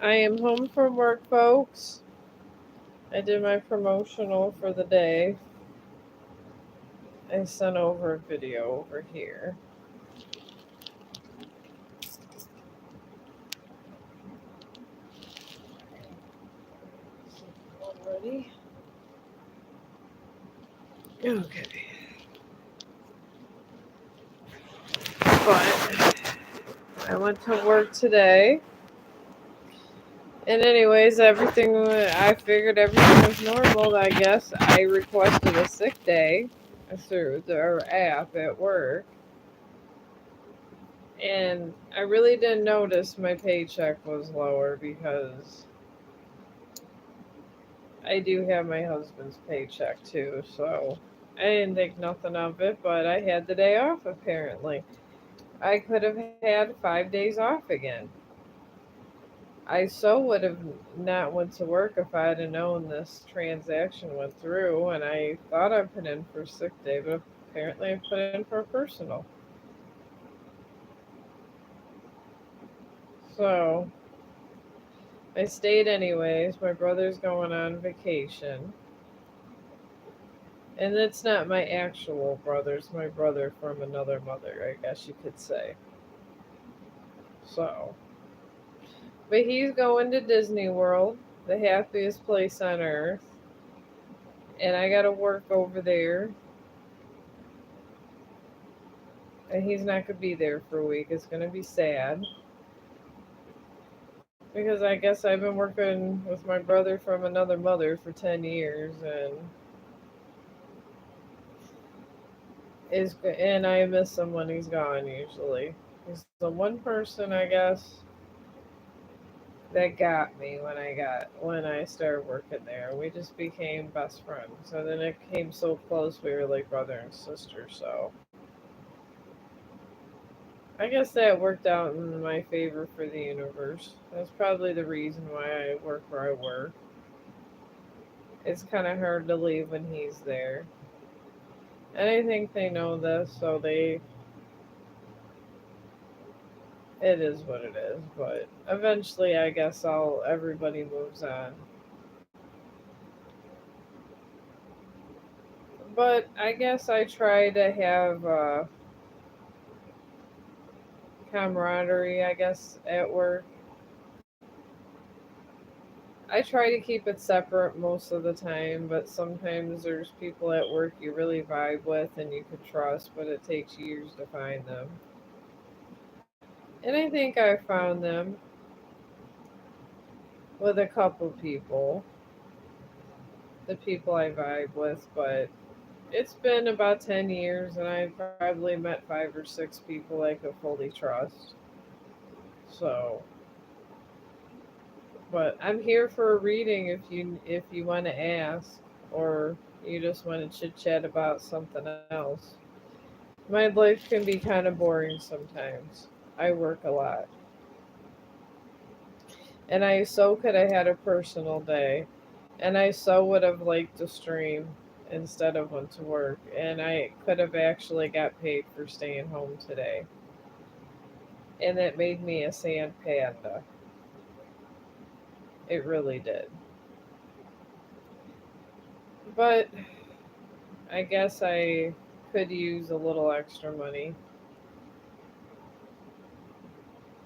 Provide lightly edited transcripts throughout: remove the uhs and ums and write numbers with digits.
I am home from work, folks. I did my promotional for the day. I sent over a video over here. Already? Okay. But I went to work today. And anyways, I figured everything was normal. I guess I requested a sick day through their app at work. And I really didn't notice my paycheck was lower because I do have my husband's paycheck too, so I didn't think nothing of it, but I had the day off apparently. I could have had 5 days off again. I so would have not went to work if I had known this transaction went through, and I thought I put in for sick day, but apparently I put in for personal. So I stayed anyways. My brother's going on vacation. And it's not my actual brother, it's my brother from another mother, I guess you could say. So, but he's going to Disney World, the happiest place on earth, and I got to work over there, and he's not going to be there for a week. It's going to be sad because I guess I've been working with my brother from another mother for 10 years, and I miss him when he's gone usually. He's the one person, I guess, that got me when I started working there. We just became best friends, and then it came so close we were like brother and sister. So I guess that worked out in my favor for the universe. That's probably the reason why I work where I work. It's kind of hard to leave when he's there, and I think they know this, so they it is what it is. But eventually, I guess I'll everybody moves on. But I guess I try to have camaraderie, I guess, at work. I try to keep it separate most of the time, but sometimes there's people at work you really vibe with and you could trust, but it takes years to find them. And I think I found them with a couple people, the people I vibe with, but it's been about 10 years and I've probably met 5 or 6 people I could fully trust. So, but I'm here for a reading if you want to ask, or you just want to chit chat about something else. My life can be kind of boring sometimes. I work a lot, and I so could have had a personal day, and I so would have liked to stream instead of went to work, and I could have actually got paid for staying home today, and that made me a sand panda. It really did. But I guess I could use a little extra money.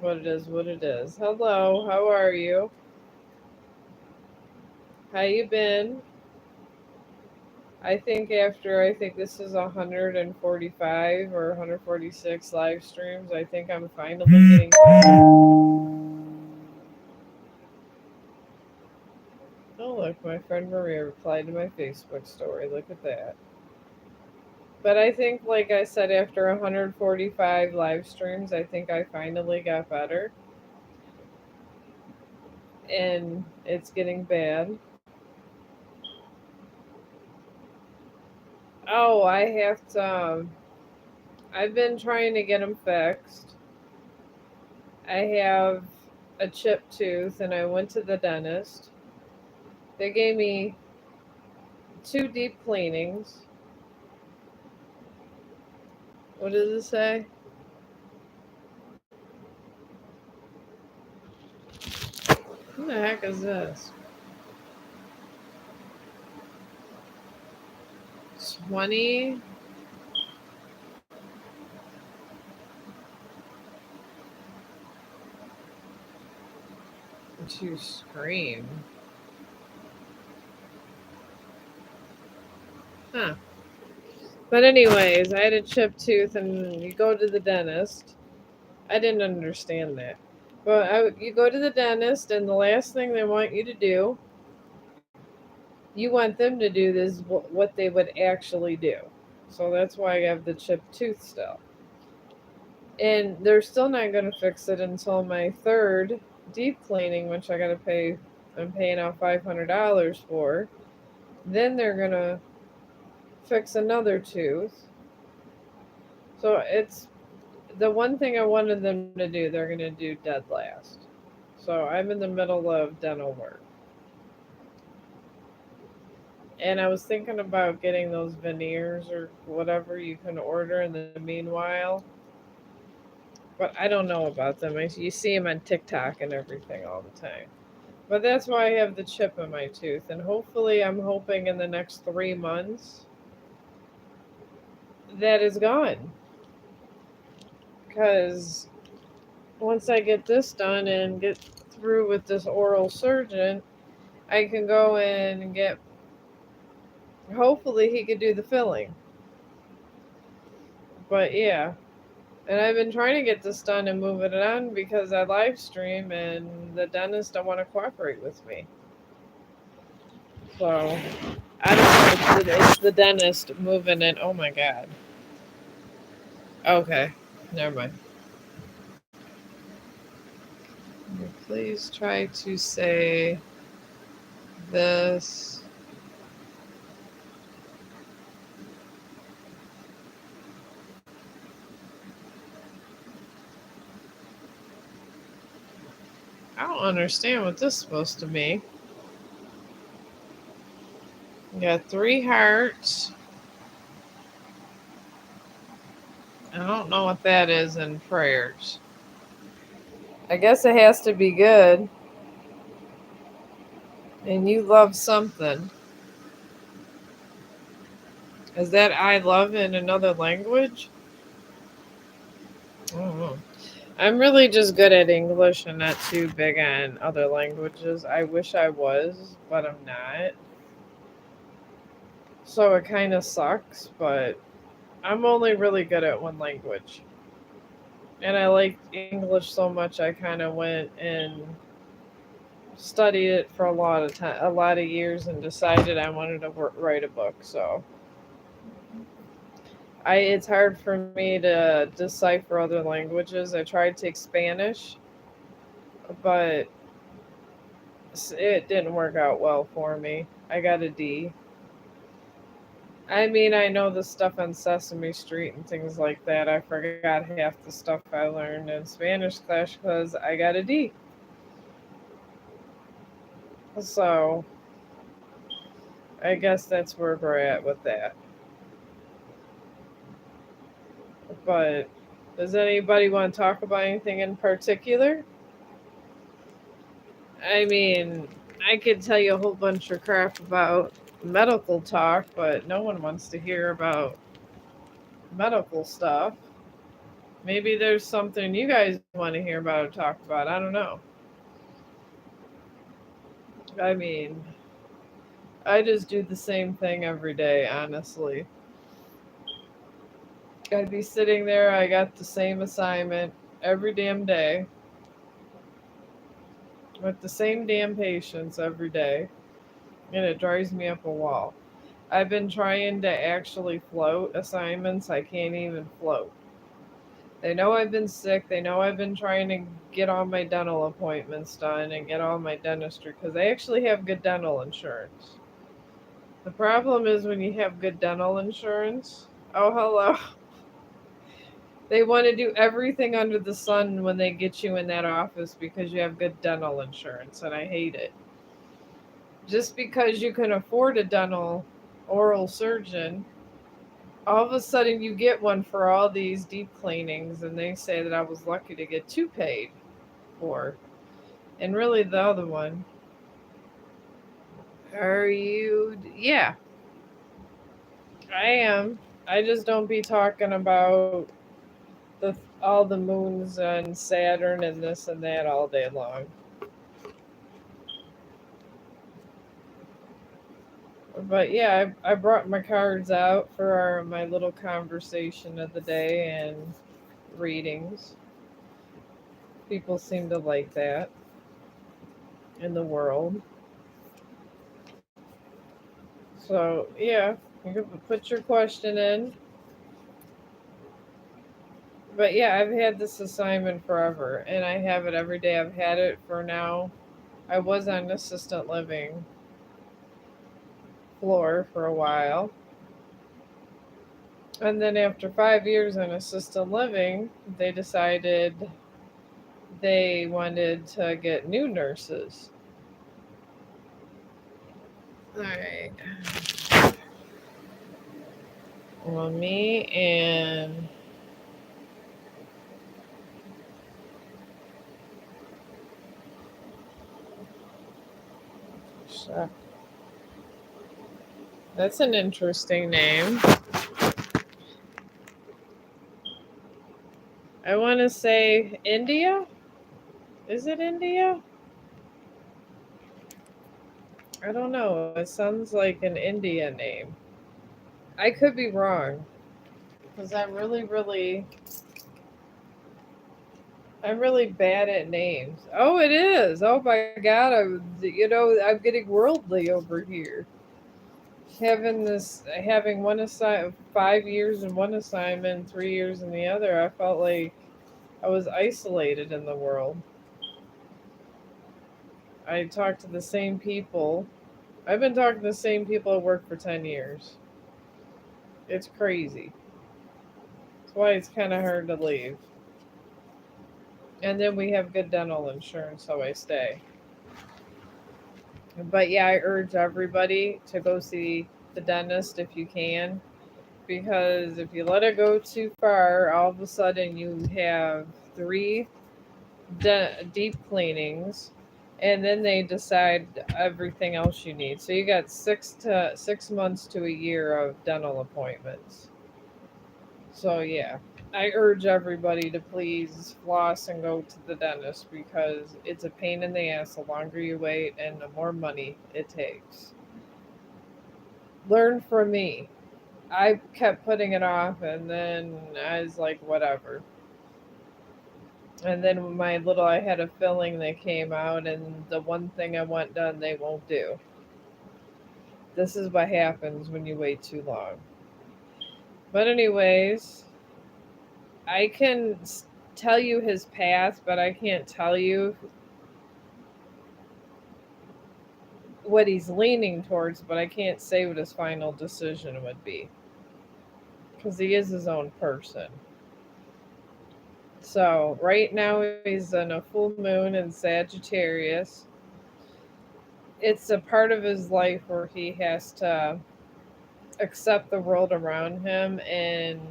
What it is, what it is. Hello, how are you? How you been? I think this is 145 or 146 live streams. I think I'm finally getting better. Oh look, my friend Maria replied to my Facebook story. Look at that. But I think, like I said, after 145 live streams, I think I finally got better, and it's getting bad. Oh, I have to. I've been trying to get them fixed. I have a chipped tooth, and I went to the dentist. They gave me 2 deep cleanings. What does it say? Who the heck is this? 20 to scream. Huh. But anyways, I had a chipped tooth, and you go to the dentist. I didn't understand that. But you go to the dentist, and the last thing they want you to do, you want them to do this what they would actually do. So that's why I have the chipped tooth still. And they're still not going to fix it until my third deep cleaning, which I got to pay. I'm paying out $500 for. Then they're going to fix another tooth. So it's the one thing I wanted them to do, they're going to do dead last. So I'm in the middle of dental work. And I was thinking about getting those veneers or whatever you can order in the meanwhile. But I don't know about them. You see them on TikTok and everything all the time. But that's why I have the chip in my tooth. And hopefully, I'm hoping in the next 3 months that is gone. Because once I get this done and get through with this oral surgeon, I can go in and get. Hopefully, he could do the filling. But yeah. And I've been trying to get this done and move it on because I live stream and the dentist don't want to cooperate with me. So I don't know. It's the dentist moving in. Oh my god. Okay. Never mind. Please try to say this. I don't understand what this is supposed to mean. You got 3 hearts. I don't know what that is in prayers. I guess it has to be good. And you love something. Is that I love in another language? I don't know. I'm really just good at English and not too big on other languages. I wish I was, but I'm not. So it kind of sucks, but I'm only really good at one language. And I liked English so much I kind of went and studied it for a lot of time, a lot of years, and decided I wanted to write a book. So it's hard for me to decipher other languages. I tried to take Spanish, but it didn't work out well for me. I got a D. I mean, I know the stuff on Sesame Street and things like that. I forgot half the stuff I learned in Spanish class because I got a D. So I guess that's where we're at with that. But does anybody want to talk about anything in particular? I mean, I could tell you a whole bunch of crap about medical talk, but no one wants to hear about medical stuff. Maybe there's something you guys want to hear about or talk about. I don't know. I mean, I just do the same thing every day, honestly. I'd be sitting there, I got the same assignment every damn day with the same damn patients every day, and it drives me up a wall. I've been trying to actually float assignments, I can't even float. They know I've been sick, they know I've been trying to get all my dental appointments done and get all my dentistry because they actually have good dental insurance. The problem is when you have good dental insurance, oh, hello. They want to do everything under the sun when they get you in that office because you have good dental insurance, and I hate it. Just because you can afford a dental oral surgeon, all of a sudden you get one for all these deep cleanings, and they say that I was lucky to get two paid for. And really, the other one. Are you? Yeah, I am. I just don't be talking about the all the moons and Saturn and this and that all day long. But yeah, I brought my cards out for my little conversation of the day and readings. People seem to like that in the world. So yeah, you can put your question in. But yeah, I've had this assignment forever, and I have it every day. I've had it for now. I was on assistant living floor for a while. And then after 5 years in assisted living, they decided they wanted to get new nurses. All right. Well, me and Sha- that's an interesting name. I want to say India. Is it India? I don't know. It sounds like an India name. I could be wrong because I'm really bad at names. Oh, it is. Oh my God, I'm getting worldly over here. Having 5 years in one assignment, 3 years in the other. I felt like I was isolated in the world. I talked to the same people. I've been talking to the same people at work for 10 years. It's crazy. That's why it's kind of hard to leave. And then we have good dental insurance, so I stay. But yeah, I urge everybody to go see the dentist if you can, because if you let it go too far, all of a sudden you have three deep cleanings, and then they decide everything else you need. So you got 6 months to a year of dental appointments. So yeah, I urge everybody to please floss and go to the dentist because it's a pain in the ass the longer you wait and the more money it takes. Learn from me. I kept putting it off, and then I was like, whatever. And then I had a filling that came out, and the one thing I want done, they won't do. This is what happens when you wait too long. But, anyways, I can tell you his path, but I can't tell you what he's leaning towards, but I can't say what his final decision would be because he is his own person. So, right now, he's in a full moon in Sagittarius. It's a part of his life where he has to accept the world around him and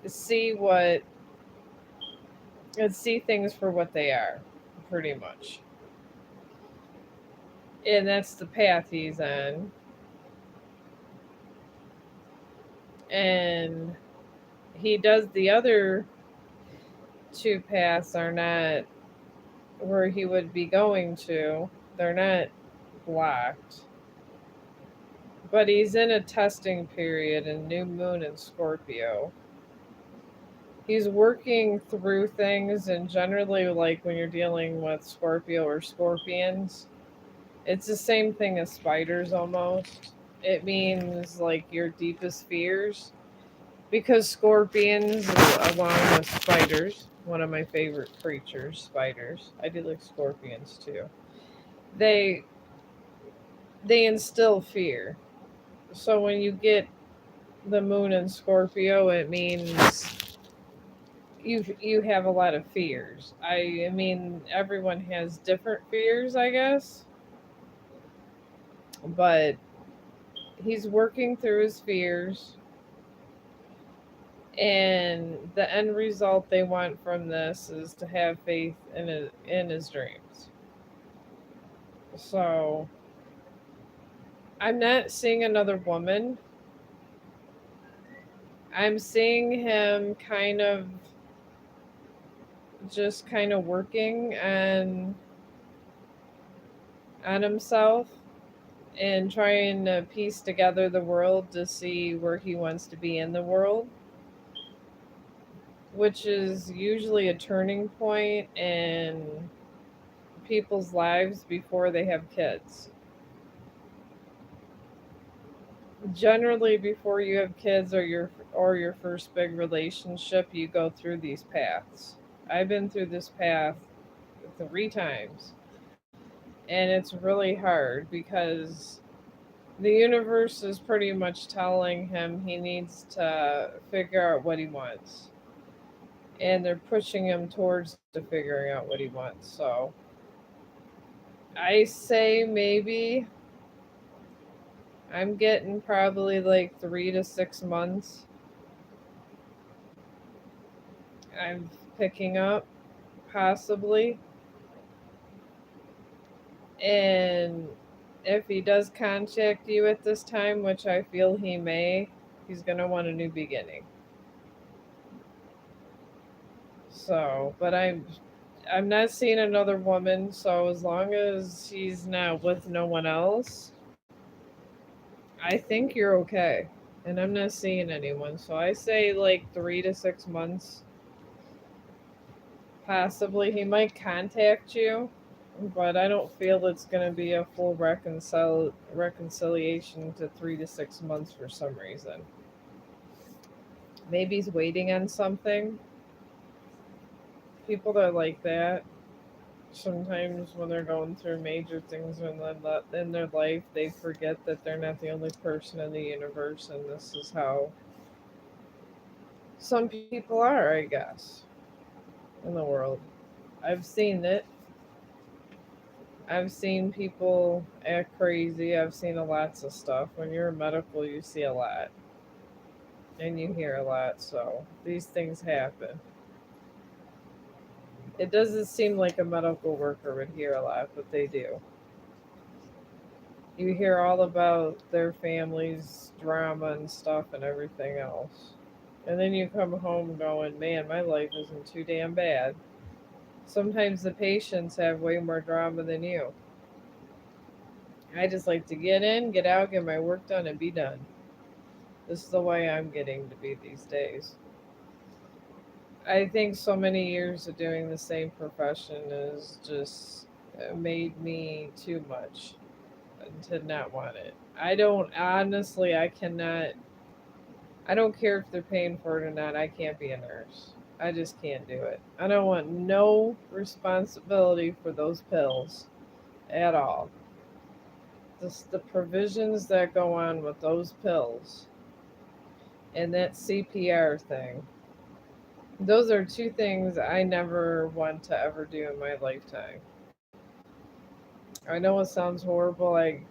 see what and see things for what they are, pretty much. And that's the path he's on. And he does the other two paths are not where he would be going to. They're not blocked. But he's in a testing period in New Moon in Scorpio. He's working through things, and generally, like when you're dealing with Scorpio or scorpions, it's the same thing as spiders almost. It means like your deepest fears. Because scorpions, along with spiders, one of my favorite creatures, spiders. I do like scorpions too. They they instill fear. So when you get the moon in Scorpio, it means you have a lot of fears. I mean everyone has different fears, I guess, but he's working through his fears, And the end result they want from this is to have faith in his dreams. So I'm not seeing another woman. I'm seeing him kind of working on himself and trying to piece together the world to see where he wants to be in the world, which is usually a turning point in people's lives before they have kids. Generally, before you have kids or your first big relationship, you go through these paths. I've been through this path 3 times, and it's really hard because the universe is pretty much telling him he needs to figure out what he wants, and they're pushing him towards to figuring out what he wants. So I say maybe I'm getting probably like 3 to 6 months. I'm picking up possibly, and if he does contact you at this time, which I feel he may, he's gonna want a new beginning. So, but I'm not seeing another woman, so as long as he's not with no one else, I think you're okay. And I'm not seeing anyone. So I say like 3 to 6 months. Possibly he might contact you, but I don't feel it's going to be a full reconciliation to 3 to 6 months for some reason. Maybe he's waiting on something. People that are like that, sometimes when they're going through major things in their life, they forget that they're not the only person in the universe, and this is how some people are, I guess, in the world. I've seen it. I've seen people act crazy. I've seen a lots of stuff. When you're in medical, you see a lot and you hear a lot. So these things happen. It doesn't seem like a medical worker would hear a lot, but they do. You hear all about their family's drama and stuff and everything else. And then you come home going, man, my life isn't too damn bad. Sometimes the patients have way more drama than you. I just like to get in, get out, get my work done, and be done. This is the way I'm getting to be these days. I think so many years of doing the same profession has just made me too much to not want it. I don't, honestly, I cannot, I don't care if they're paying for it or not. I can't be a nurse. I just can't do it. I don't want no responsibility for those pills at all. Just the provisions that go on with those pills and that CPR thing. Those are two things I never want to ever do in my lifetime. I know it sounds horrible. I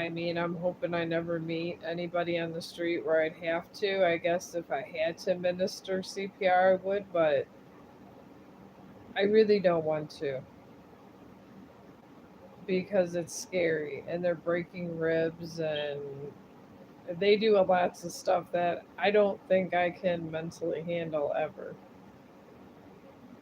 mean, I'm hoping I never meet anybody on the street where I'd have to. I guess if I had to administer CPR, I would, but I really don't want to because it's scary and they're breaking ribs and they do a lots of stuff that I don't think I can mentally handle ever.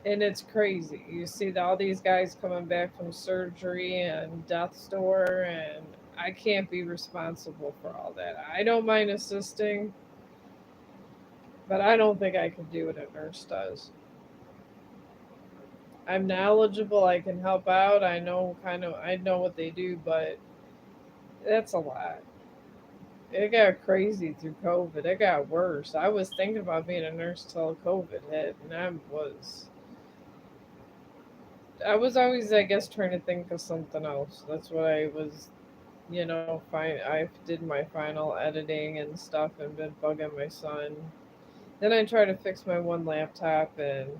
And it's crazy. You see all these guys coming back from surgery and death's door, and I can't be responsible for all that. I don't mind assisting, but I don't think I can do what a nurse does. I'm knowledgeable. I can help out. I know what they do, but that's a lot. It got crazy through COVID. It got worse. I was thinking about being a nurse till COVID hit, and I was always, I guess, trying to think of something else. That's what I was, fine. I did my final editing and stuff and been bugging my son. Then I tried to fix my one laptop, and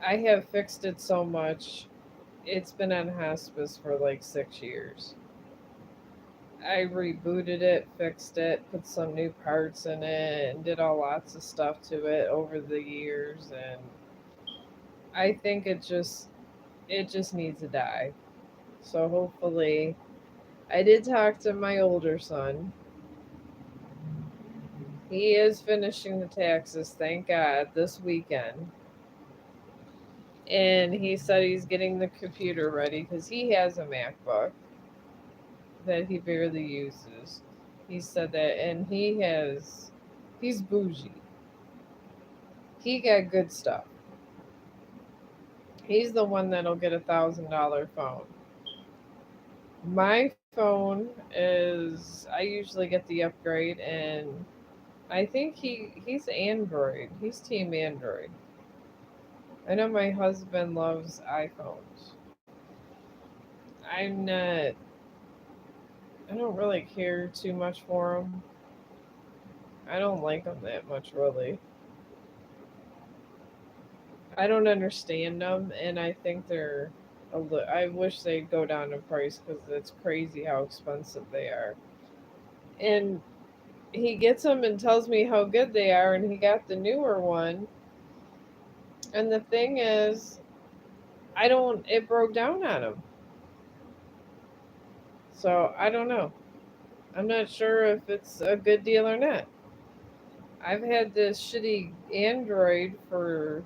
I have fixed it so much. It's been on hospice for like 6 years. I rebooted it, fixed it, put some new parts in it, and did all lots of stuff to it over the years. And I think it just needs to die. So hopefully, I did talk to my older son. He is finishing the taxes, thank God, this weekend. And he said he's getting the computer ready because he has a MacBook that he barely uses. He said that, and he's bougie. He got good stuff. He's the one that'll get $1,000 phone. My phone is I usually get the upgrade, and I think he's Android. He's team Android. I know my husband loves iPhones. I'm not. I don't really care too much for them. I don't like them that much, really. I don't understand them, and I think they're. I wish they'd go down in price because it's crazy how expensive they are. And he gets them and tells me how good they are, and he got the newer one. And the thing is, I don't. It broke down on him, so I don't know. I'm not sure if it's a good deal or not. I've had this shitty Android for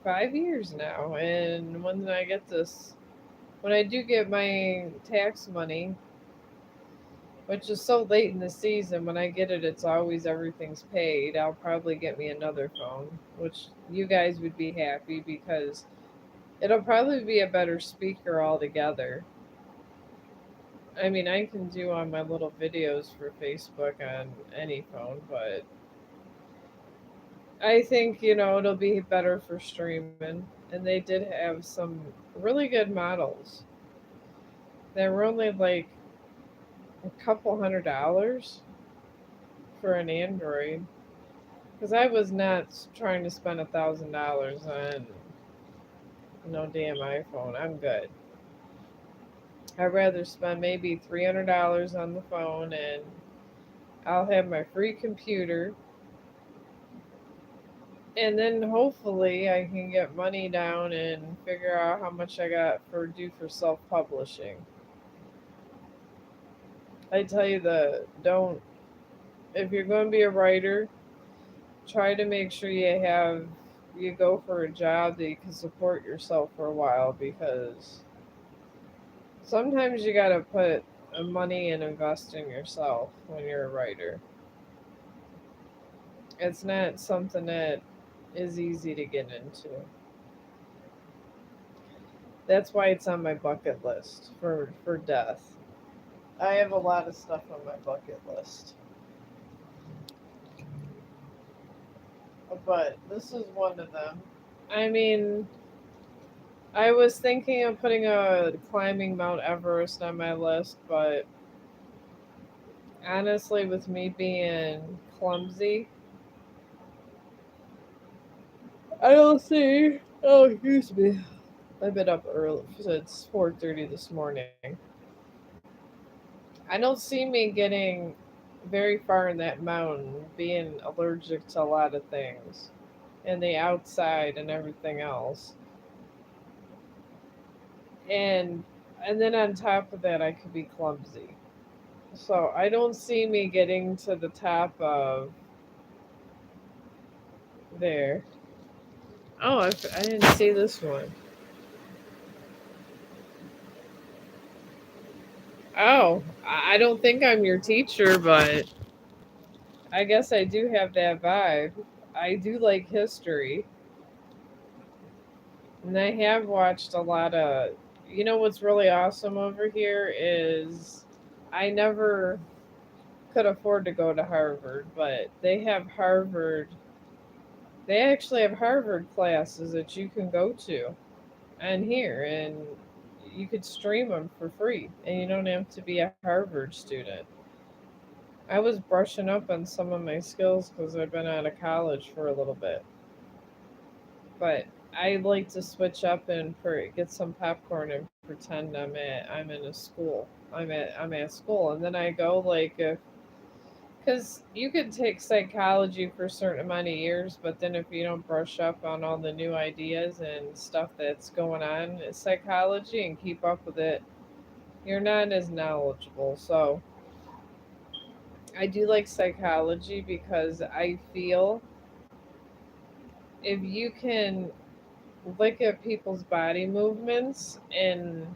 5 years now, and when I do get my tax money, which is so late in the season, when I get it, it's always everything's paid. I'll probably get me another phone, which you guys would be happy because it'll probably be a better speaker altogether. I mean, I can do on my little videos for Facebook on any phone, but I think, it'll be better for streaming. And they did have some really good models. They were only like a couple $100 for an Android. Because I was not trying to spend $1,000 on no damn iPhone. I'm good. I'd rather spend maybe $300 on the phone, and I'll have my free computer. And then hopefully I can get money down and figure out how much I got for due for self publishing. I tell you, the don't if you're going to be a writer, try to make sure you go for a job that you can support yourself for a while, because sometimes you got to put money and invest in yourself when you're a writer. It's not something that is easy to get into. That's why it's on my bucket list for death. I have a lot of stuff on my bucket list, but this is one of them. I mean, I was thinking of putting a climbing Mount Everest on my list, but honestly, with me being clumsy, I don't see. Oh, excuse me. I've been up early since 4:30 this morning. I don't see me getting very far in that mountain, being allergic to a lot of things, and the outside and everything else. And and then on top of that, I could be clumsy. So I don't see me getting to the top of there. Oh, I didn't see this one. Oh, I don't think I'm your teacher, but I guess I do have that vibe. I do like history, and I have watched a lot of. You know what's really awesome over here is I never could afford to go to Harvard, but they actually have Harvard classes that you can go to and here, and you could stream them for free, and you don't have to be a Harvard student. I was brushing up on some of my skills because I've been out of college for a little bit, but I like to switch up and get some popcorn and pretend I'm in a school. I'm at school, and then I go like if because you could take psychology for a certain amount of years, but then if you don't brush up on all the new ideas and stuff that's going on in psychology and keep up with it, you're not as knowledgeable. So I do like psychology because I feel if you can look at people's body movements and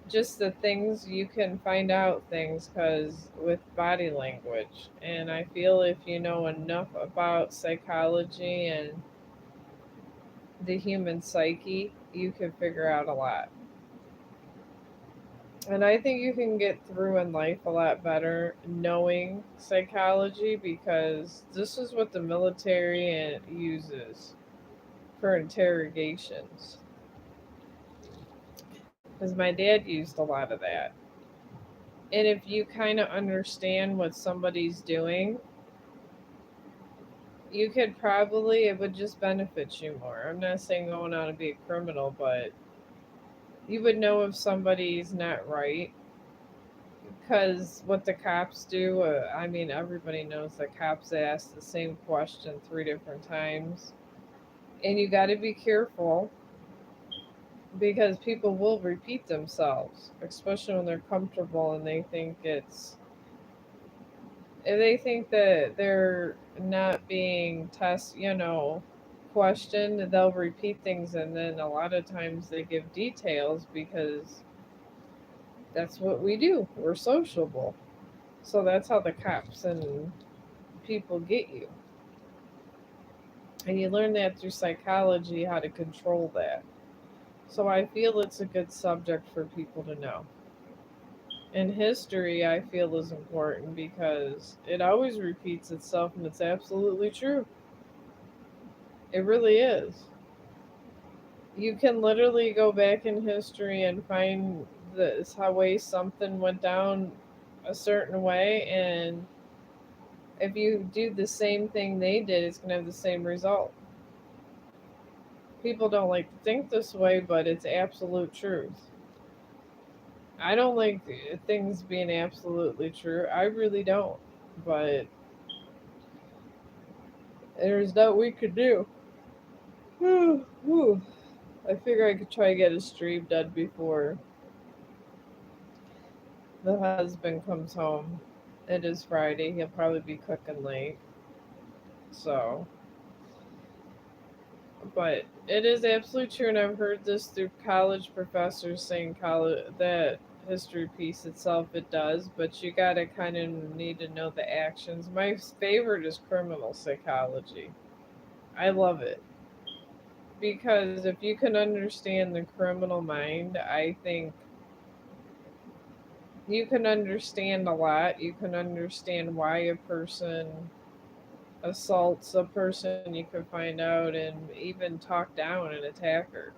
just the things you can find out things because with body language, and I feel if you know enough about psychology and the human psyche you can figure out a lot, and I think you can get through in life a lot better knowing psychology because this is what the military uses for interrogations, because my dad used a lot of that. And if you kind of understand what somebody's doing, you could probably, it would just benefit you more. I'm not saying going out and be a criminal, but you would know if somebody's not right. Because what the cops do, I mean, everybody knows that cops ask the same question three different times. And you got to be careful because people will repeat themselves, especially when they're comfortable and they think it's if they think that they're not being questioned, they'll repeat things, and then a lot of times they give details because that's what we do. We're sociable. So that's how the cops and people get you. And you learn that through psychology, how to control that. So I feel it's a good subject for people to know. And history, I feel, is important because it always repeats itself and it's absolutely true. It really is. You can literally go back in history and find this how way something went down a certain way, and if you do the same thing they did, it's going to have the same result. People don't like to think this way, but it's absolute truth. I don't like things being absolutely true. I really don't. But there's nothing we could do. Whew. I figure I could try to get a stream done before the husband comes home. It is Friday. He'll probably be cooking late. So, but it is absolutely true, and I've heard this through college professors saying college that history piece itself it does, but you gotta kind of need to know the actions. My favorite is criminal psychology. I love it because if you can understand the criminal mind, I think you can understand a lot. You can understand why a person assaults a person. You can find out and even talk down an attacker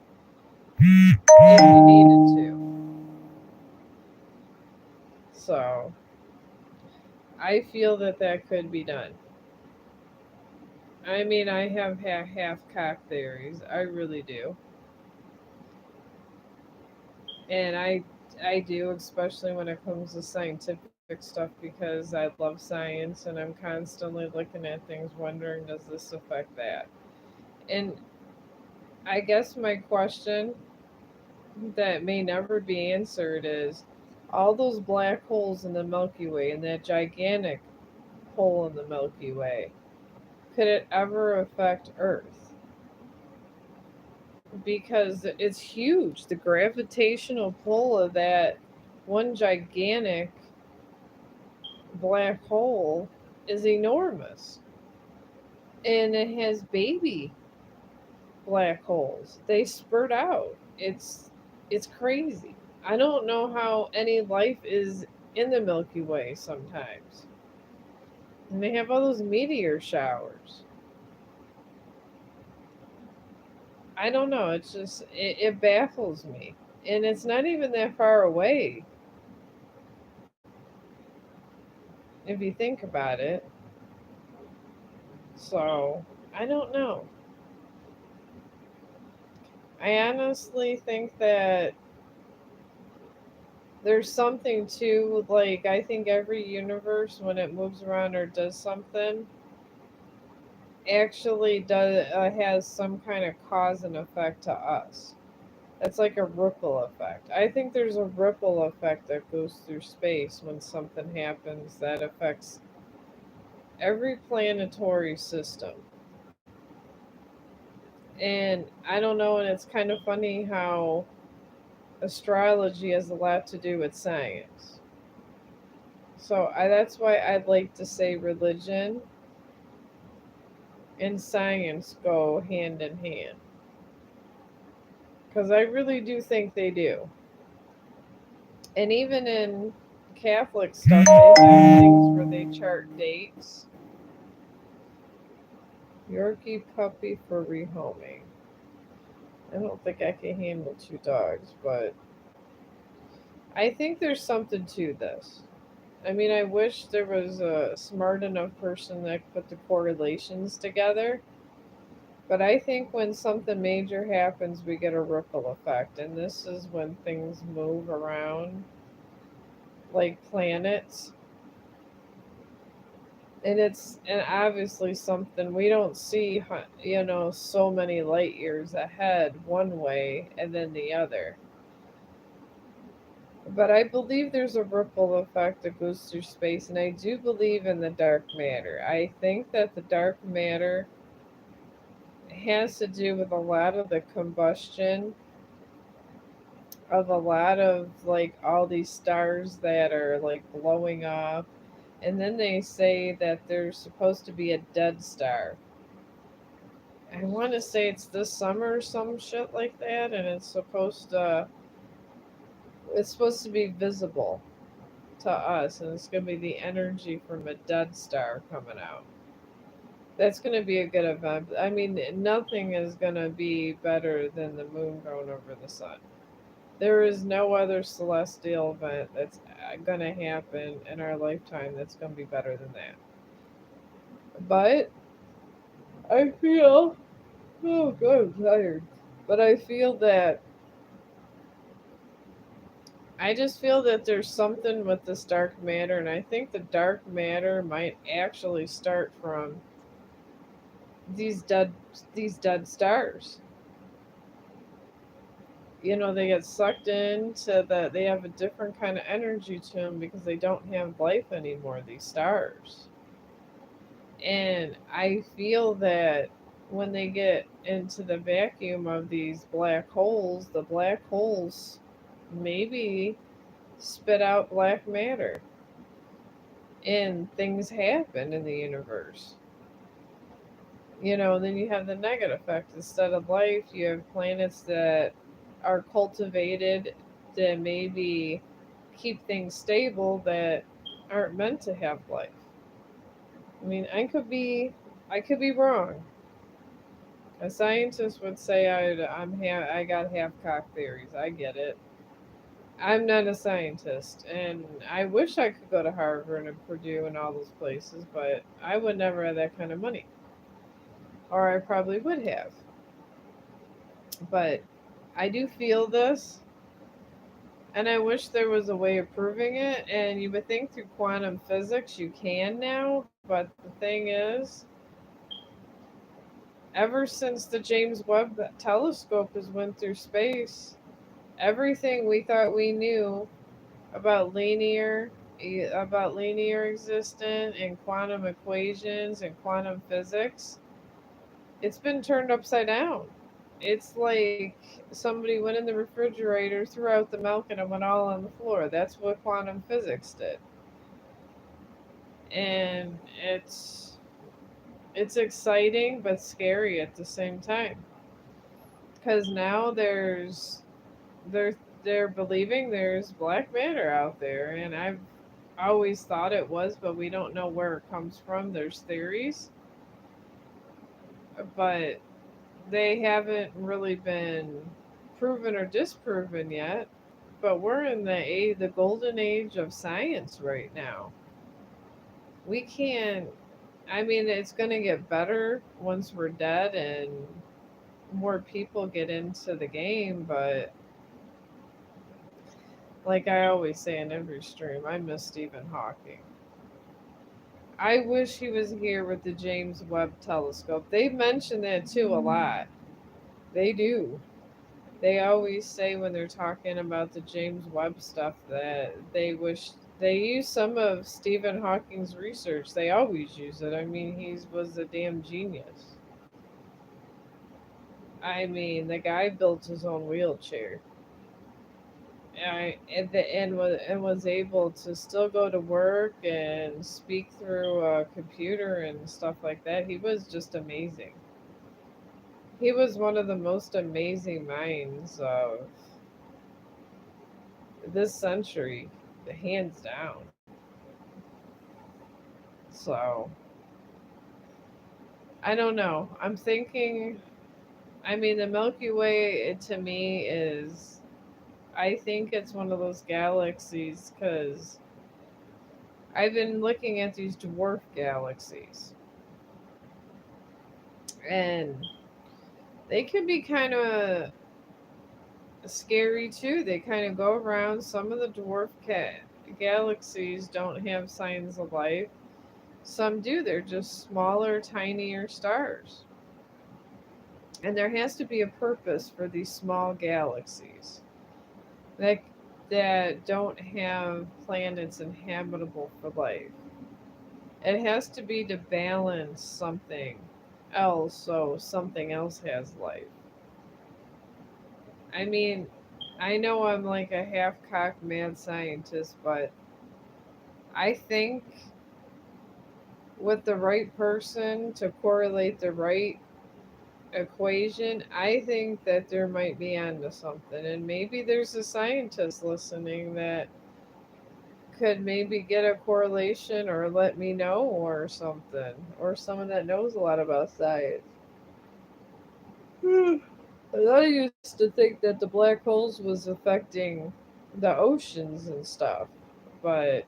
if you needed to. So I feel that that could be done. I mean, I have half cock theories. I really do, and I do, especially when it comes to scientific stuff because I love science and I'm constantly looking at things, wondering does this affect that. And I guess my question that may never be answered is all those black holes in the Milky Way and that gigantic hole in the Milky Way, could it ever affect Earth? Because it's huge. The gravitational pull of that one gigantic black hole is enormous. And it has baby black holes. They spurt out. It's crazy. I don't know how any life is in the Milky Way sometimes. And they have all those meteor showers. I don't know. It baffles me. And it's not even that far away if you think about it. So, I don't know. I honestly think that there's something to, like, I think every universe, when it moves around or does something, actually does has some kind of cause and effect to us. It's like a ripple effect. I think there's a ripple effect that goes through space when something happens that affects every planetary system. And I don't know, and it's kind of funny how astrology has a lot to do with science. That's why I'd like to say religion and science go hand in hand. Because I really do think they do. And even in Catholic stuff, they have things where they chart dates. Yorkie puppy for rehoming. I don't think I can handle two dogs, but I think there's something to this. I mean, I wish there was a smart enough person that could put the correlations together. But I think when something major happens, we get a ripple effect. And this is when things move around like planets. And obviously something we don't see, so many light years ahead one way and then the other. But I believe there's a ripple effect that goes through space, and I do believe in the dark matter. I think that the dark matter has to do with a lot of the combustion of a lot of, like, all these stars that are like blowing up. And then they say that there's supposed to be a dead star. I want to say it's this summer or some shit like that, and it's supposed to be visible to us, and it's going to be the energy from a dead star coming out. That's going to be a good event. I mean, nothing is going to be better than the moon going over the sun. There is no other celestial event that's going to happen in our lifetime that's going to be better than that. But I feel, oh god, I'm tired. But I just feel that there's something with this dark matter, and I think the dark matter might actually start from these dead these dead stars. They get sucked into they have a different kind of energy to them because they don't have life anymore, these stars. And I feel that when they get into the vacuum of these black holes, the black holes maybe spit out black matter, and things happen in the universe. Then you have the negative effect. Instead of life, you have planets that are cultivated to maybe keep things stable that aren't meant to have life. I mean, I could be wrong. A scientist would say I got half cock theories. I get it. I'm not a scientist, and I wish I could go to Harvard and Purdue and all those places, but I would never have that kind of money, or I probably would have. But I do feel this, and I wish there was a way of proving it. And you would think through quantum physics you can now, but the thing is, ever since the James Webb telescope has went through space, everything we thought we knew about linear existence and quantum equations and quantum physics, it's been turned upside down. It's like somebody went in the refrigerator, threw out the milk, and it went all on the floor. That's what quantum physics did. And it's exciting but scary at the same time, because now they're they're believing there's black matter out there, and I've always thought it was, but we don't know where it comes from. There's theories, but they haven't really been proven or disproven yet. But we're in the golden age of science right now. We can't. I mean, it's going to get better once we're dead, and more people get into the game, but like I always say in every stream, I miss Stephen Hawking. I wish he was here with the James Webb telescope. They mention that too a lot. They do. They always say when they're talking about the James Webb stuff that they wish they use some of Stephen Hawking's research. They always use it. I mean, he was a damn genius. I mean, the guy built his own wheelchair. And was able to still go to work and speak through a computer and stuff like that. He was just amazing. He was one of the most amazing minds of this century, hands down. So I don't know. I'm thinking. I mean, the Milky Way to me is. I think it's one of those galaxies because I've been looking at these dwarf galaxies, and they can be kind of scary too. They kind of go around. Some of the galaxies don't have signs of life. Some do. They're just smaller, tinier stars. And there has to be a purpose for these small galaxies that don't have planets inhabitable for life. It has to be to balance something else so something else has life. I mean, I know I'm like a half cocked mad scientist, but I think with the right person to correlate the right equation, I think that there might be onto something. And maybe there's a scientist listening that could maybe get a correlation or let me know or something. Or someone that knows a lot about science. I used to think that the black holes was affecting the oceans and stuff. But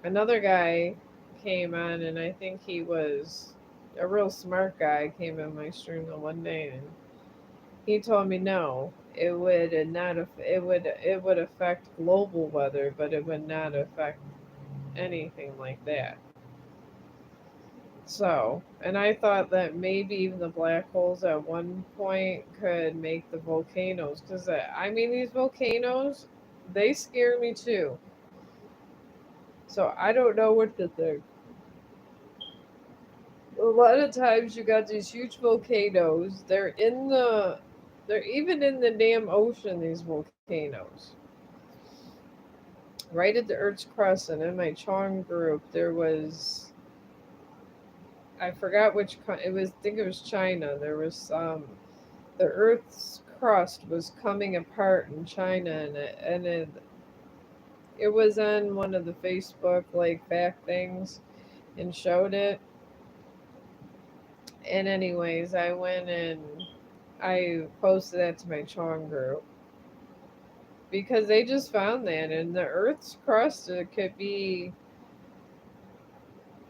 another guy came on, and I think he was a real smart guy, came in my stream the one day, and he told me no, it would not it would affect global weather, but it would not affect anything like that. So, and I thought that maybe even the black holes at one point could make the volcanoes, because I mean these volcanoes, they scare me too. So I don't know what to think. A lot of times you got these huge volcanoes. They're even in the damn ocean. These volcanoes, right at the Earth's crust, and in my Chong group, there was I forgot which it was. I think it was China. There was the Earth's crust was coming apart in China, and it was on one of the Facebook like fact things and showed it. And anyways, I went and I posted that to my Chong group because they just found that in the Earth's crust. It could be.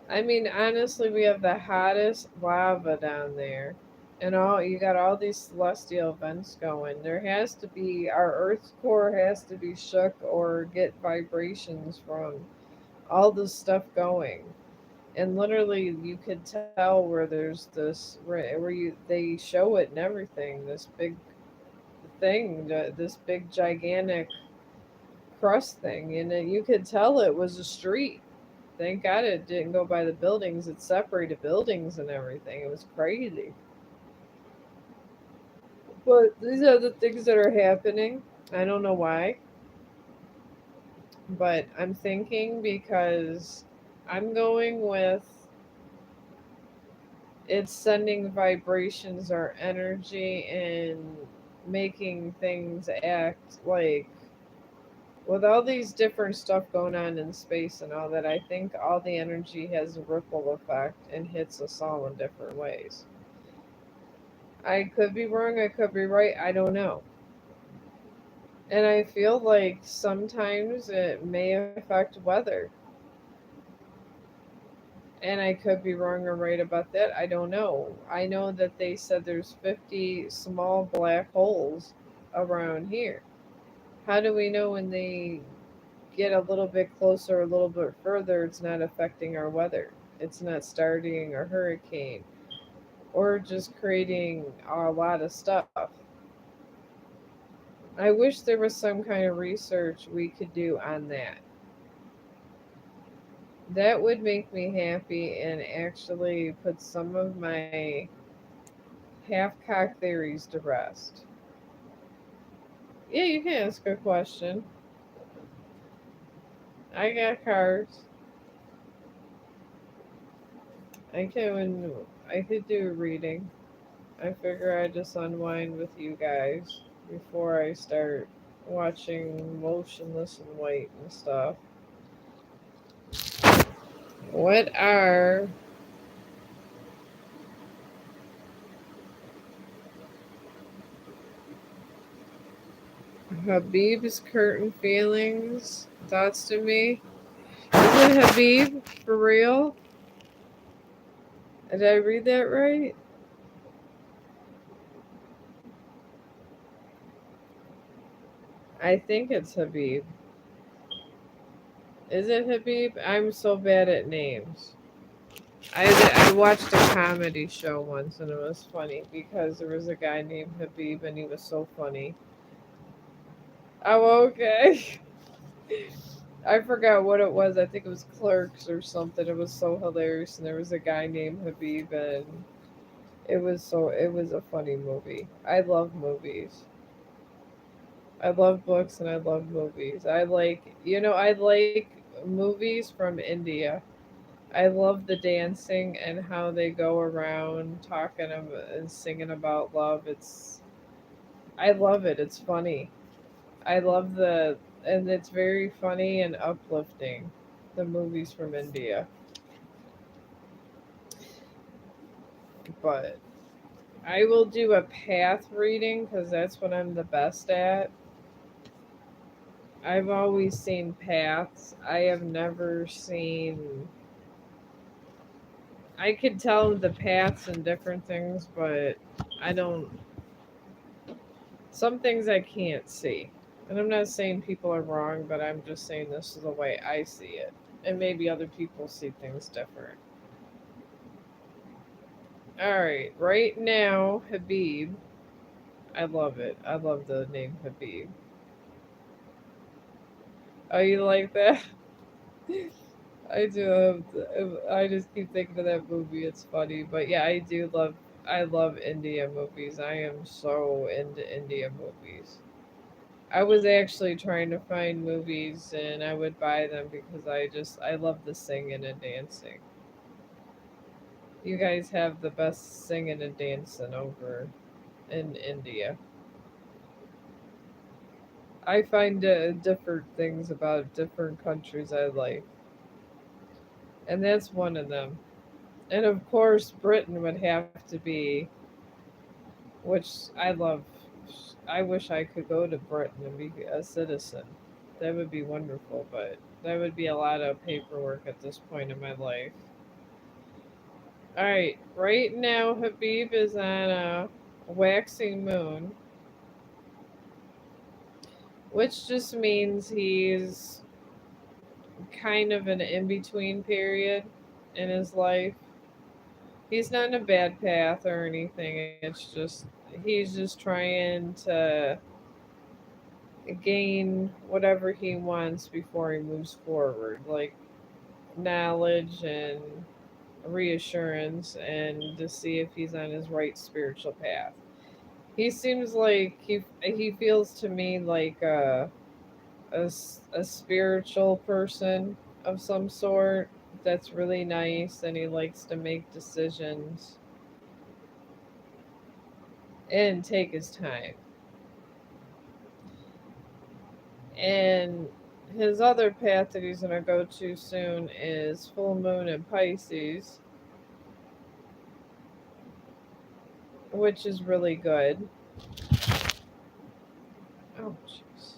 I mean, honestly, we have the hottest lava down there, and all you got all these celestial events going. There has to be our Earth's core has to be shook or get vibrations from all this stuff going. And literally, you could tell where there's this where you they show it and everything. This big thing, this big gigantic crust thing, and you could tell it was a street. Thank God it didn't go by the buildings. It separated buildings and everything. It was crazy. But these are the things that are happening. I don't know why, but I'm thinking because I'm going with it's sending vibrations or energy and making things act like with all these different stuff going on in space and all that. I think all the energy has a ripple effect and hits us all in different ways. I could be wrong, I could be right, I don't know. And I feel like sometimes it may affect weather. And I could be wrong or right about that. I don't know. I know that they said there's 50 small black holes around here. How do we know when they get a little bit closer, a little bit further, it's not affecting our weather? It's not starting a hurricane or just creating a lot of stuff. I wish there was some kind of research we could do on that. That would make me happy and actually put some of my half cocked theories to rest. Yeah, you can ask a question. I got cards. I can. I could do a reading. I figure I just unwind with you guys before I start watching Motionless and White and stuff. What are Habib's curtain feelings, thoughts to me? Is it Habib for real? Did I read that right? I think it's Habib. Is it Habib? I'm so bad at names. I watched a comedy show once and it was funny because there was a guy named Habib and he was so funny. Oh, okay. I forgot what it was. I think it was Clerks or something. It was so hilarious, and there was a guy named Habib, and it was a funny movie. I love movies. I love books and I love movies. I like movies from India. I love the dancing and how they go around talking and singing about love. I love it. It's funny. I love and it's very funny and uplifting. The movies from India, but I will do a path reading because that's what I'm the best at. I've always seen paths. I have never seen. I could tell the paths and different things, but I don't. Some things I can't see. And I'm not saying people are wrong, but I'm just saying this is the way I see it. And maybe other people see things different. Alright, right now, Habib. I love it. I love the name Habib. Oh, you like that? I do. I just keep thinking of that movie. It's funny, but yeah, I do love. I love India movies. I am so into India movies. I was actually trying to find movies, and I would buy them because I love the singing and dancing. You guys have the best singing and dancing over in India. I find different things about different countries I like, and that's one of them. And of course, Britain would have to be, which I love. I wish I could go to Britain and be a citizen. That would be wonderful, but that would be a lot of paperwork at this point in my life. All right, right now Habib is on a waxing moon, which just means he's kind of an in between period in his life. He's not in a bad path or anything. It's just he's just trying to gain whatever he wants before he moves forward, like knowledge and reassurance, and to see if he's on his right spiritual path. He seems like he feels to me like a spiritual person of some sort that's really nice and he likes to make decisions and take his time. And his other path that he's going to go to soon is full moon in Pisces, which is really good. Oh, jeez.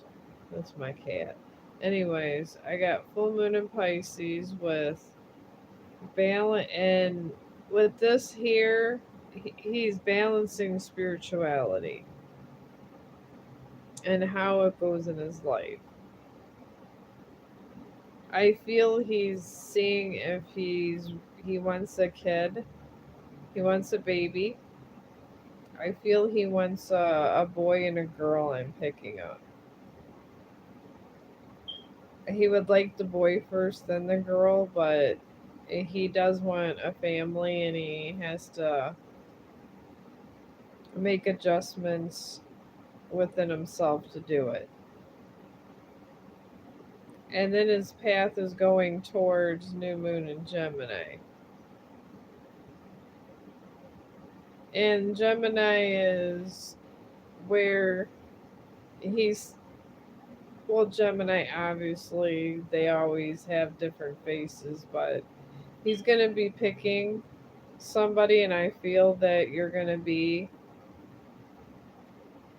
That's my cat. Anyways, I got full moon in Pisces with balance, and with this here, he's balancing spirituality and how it goes in his life. I feel he's seeing if he wants a kid, he wants a baby. I feel he wants a boy and a girl. I'm picking up. He would like the boy first, then the girl, but he does want a family, and he has to make adjustments within himself to do it. And then his path is going towards New Moon in Gemini. And Gemini is where he's, well, Gemini, obviously, they always have different faces, but he's going to be picking somebody, and I feel that you're going to be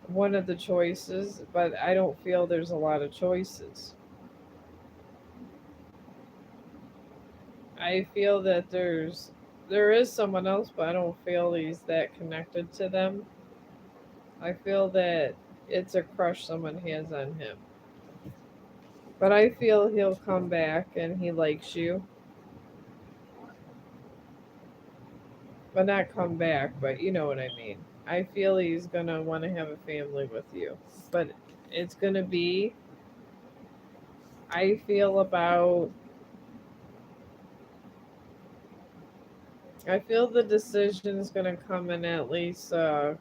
one of the choices, but I don't feel there's a lot of choices. I feel that there is someone else, but I don't feel he's that connected to them. I feel that it's a crush someone has on him. But I feel he'll come back and he likes you. But not come back, but you know what I mean. I feel he's gonna want to have a family with you. But it's gonna be, I feel about, I feel the decision is gonna come in at least, I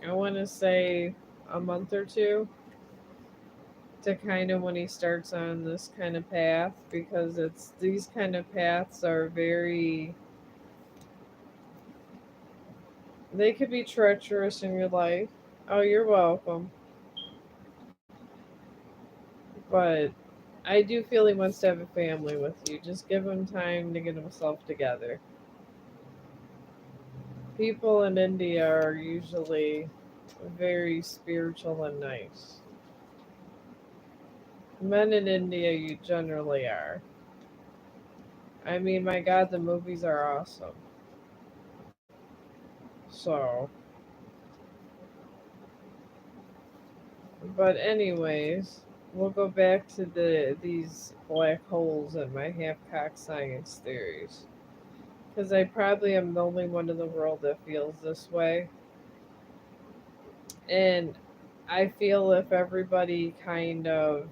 want to say a month or two, to kind of when he starts on this kind of path, because it's these kind of paths are very, they could be treacherous in your life. Oh, you're welcome. But I do feel he wants to have a family with you. Just give him time to get himself together. People in India are usually very spiritual and nice. Men in India, you generally are. I mean, my God, the movies are awesome. So, but anyways, we'll go back to these black holes and my half-cock science theories. Because I probably am the only one in the world that feels this way. And I feel if everybody kind of,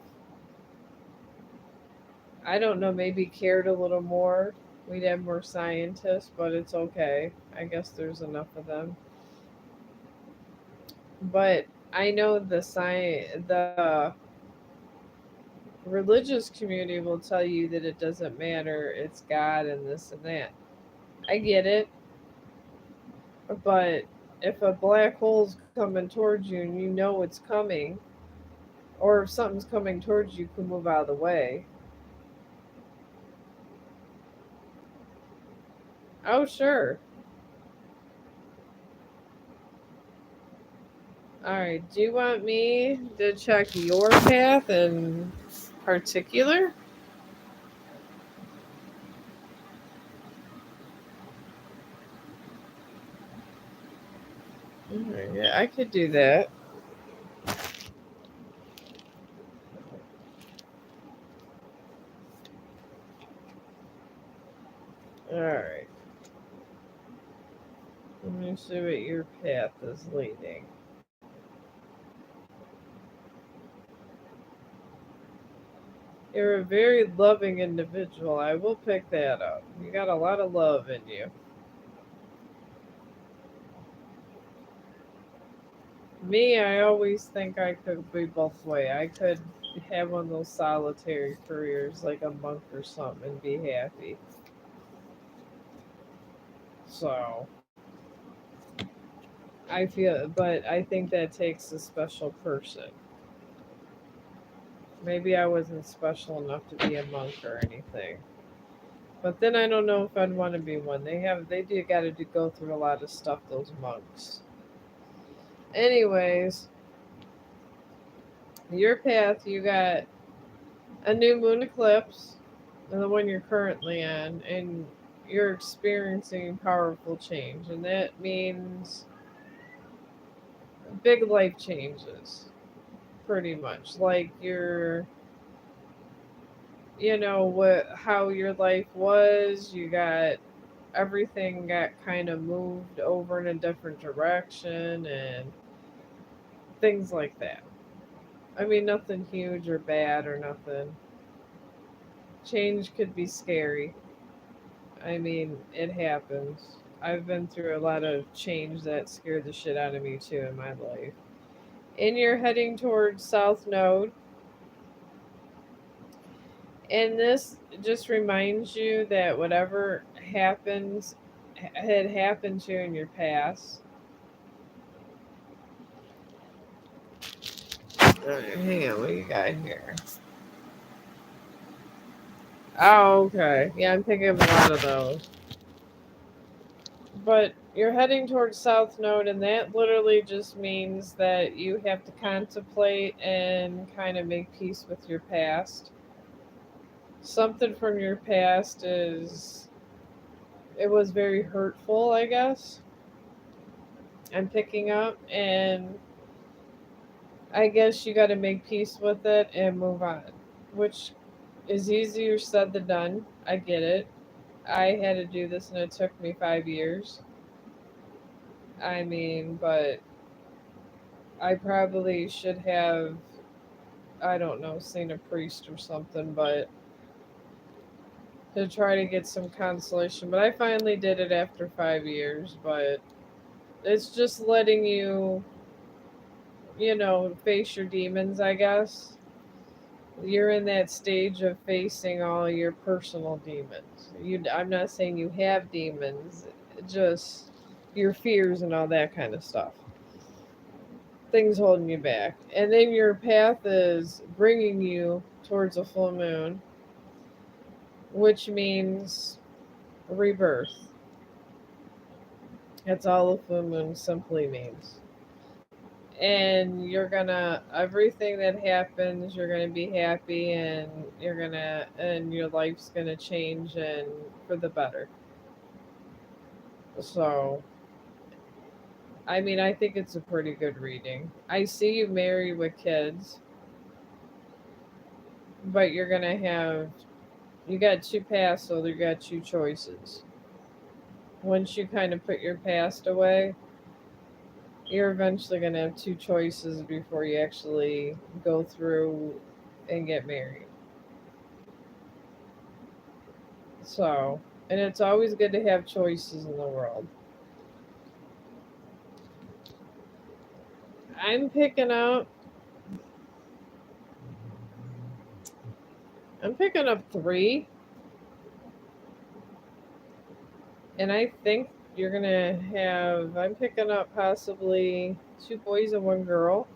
I don't know, maybe cared a little more, we'd have more scientists, but it's okay. I guess there's enough of them. But I know the religious community will tell you that it doesn't matter, it's God and this and that. I get it, but if a black hole's coming towards you and you know it's coming, or if something's coming towards you, you can move out of the way. Oh, sure. All right. Do you want me to check your path in particular? All right, yeah, I could do that. All right. Let me see what your path is leading. You're a very loving individual. I will pick that up. You got a lot of love in you. Me, I always think I could be both way. I could have one of those solitary careers like a monk or something and be happy. So I feel, but I think that takes a special person. Maybe I wasn't special enough to be a monk or anything. But then I don't know if I'd want to be one. They do got to do, go through a lot of stuff. Those monks. Anyways, your path. You got a new moon eclipse. and the one you're currently in, and you're experiencing powerful change, and that means big life changes, pretty much. Like what how your life was. You got everything got kind of moved over in a different direction and things like that. I mean, nothing huge or bad or nothing. Change could be scary. I mean, it happens. I've been through a lot of change that scared the shit out of me too in my life. And you're heading towards South Node, and this just reminds you that whatever happens had happened to you in your past. Hang on, what you got here? Oh, okay. Yeah, I'm thinking of a lot of those. But you're heading towards South Node, and that literally just means that you have to contemplate and kind of make peace with your past. Something from your past it was very hurtful, I guess. I'm picking up, and I guess you got to make peace with it and move on, which is easier said than done. I get it. I had to do this, and it took me 5 years. I mean, but I probably should have, I don't know, seen a priest or something, but to try to get some consolation. But I finally did it after 5 years. But it's just letting you, face your demons, I guess. You're in that stage of facing all your personal demons. I'm not saying you have demons, just your fears and all that kind of stuff. Things holding you back. And then your path is bringing you towards a full moon, which means rebirth. That's all a full moon simply means. And everything that happens, you're gonna be happy, and your life's gonna change and for the better. So, I mean, I think it's a pretty good reading. I see you married with kids, but you got two paths, so you got two choices. Once you kind of put your past away, you're eventually going to have two choices before you actually go through and get married. So, and it's always good to have choices in the world. I'm picking up I'm picking up 3, and I think you're going to have I'm picking up possibly 2 boys and 1 girl.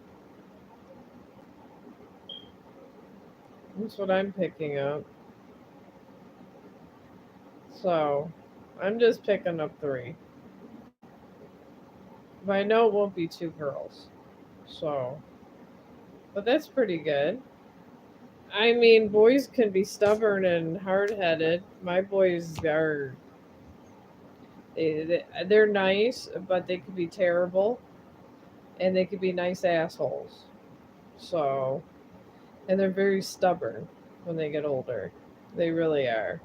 That's what I'm picking up. So, I'm just picking up 3. But I know it won't be 2 girls. So, but that's pretty good. I mean, boys can be stubborn and hard headed. My boys are, they're nice, but they could be terrible, and they could be nice assholes. So, and they're very stubborn when they get older. They really are.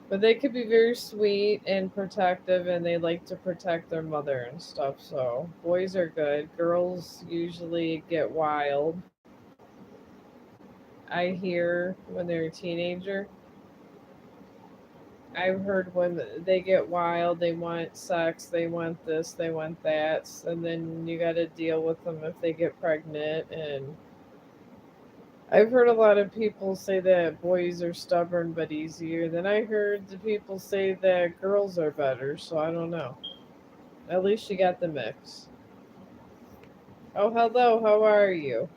But they could be very sweet and protective, and they like to protect their mother and stuff. So, boys are good. Girls usually get wild. I hear when they're a teenager. I've heard when they get wild, they want sex, they want this, they want that, and then you got to deal with them if they get pregnant. And I've heard a lot of people say that boys are stubborn but easier. Then I heard the people say that girls are better, so I don't know. At least you got the mix. Oh, hello, how are you?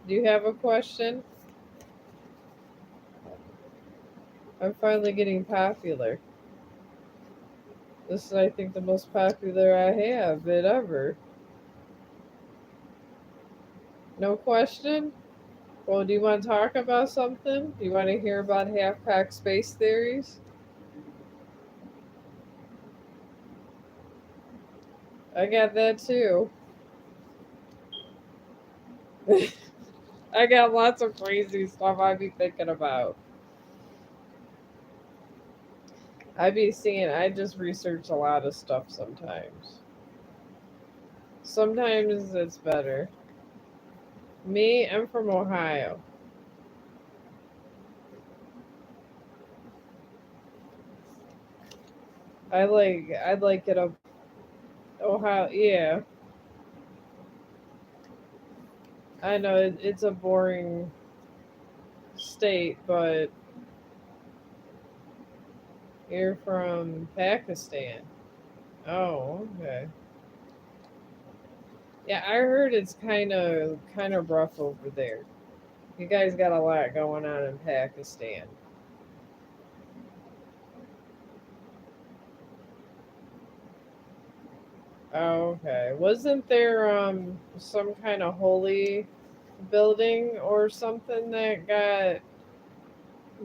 Do you have a question? I'm finally getting popular. This is, I think, the most popular I have it ever. No question? Well, do you want to talk about something? Do you want to hear about half-cocked space theories? I got that too. I got lots of crazy stuff I be thinking about. I just research a lot of stuff sometimes. Sometimes it's better. Me, I'm from Ohio. I like it up Ohio. Yeah, I know it's a boring state, but you're from Pakistan. Oh, okay. Yeah, I heard it's kind of rough over there. You guys got a lot going on in Pakistan. Oh, okay. Wasn't there some kind of holy building or something that got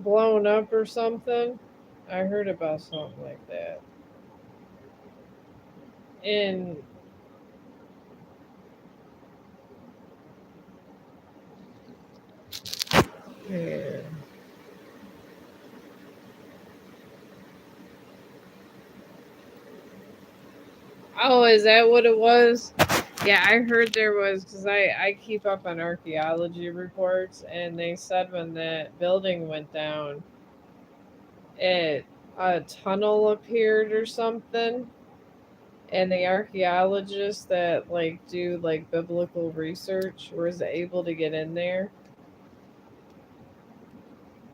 blown up or something? I heard about something like that. And yeah. Oh, is that what it was? Yeah, I heard there was because I keep up on archaeology reports, and they said when that building went down, it a tunnel appeared or something, and the archaeologists that like do like biblical research was able to get in there,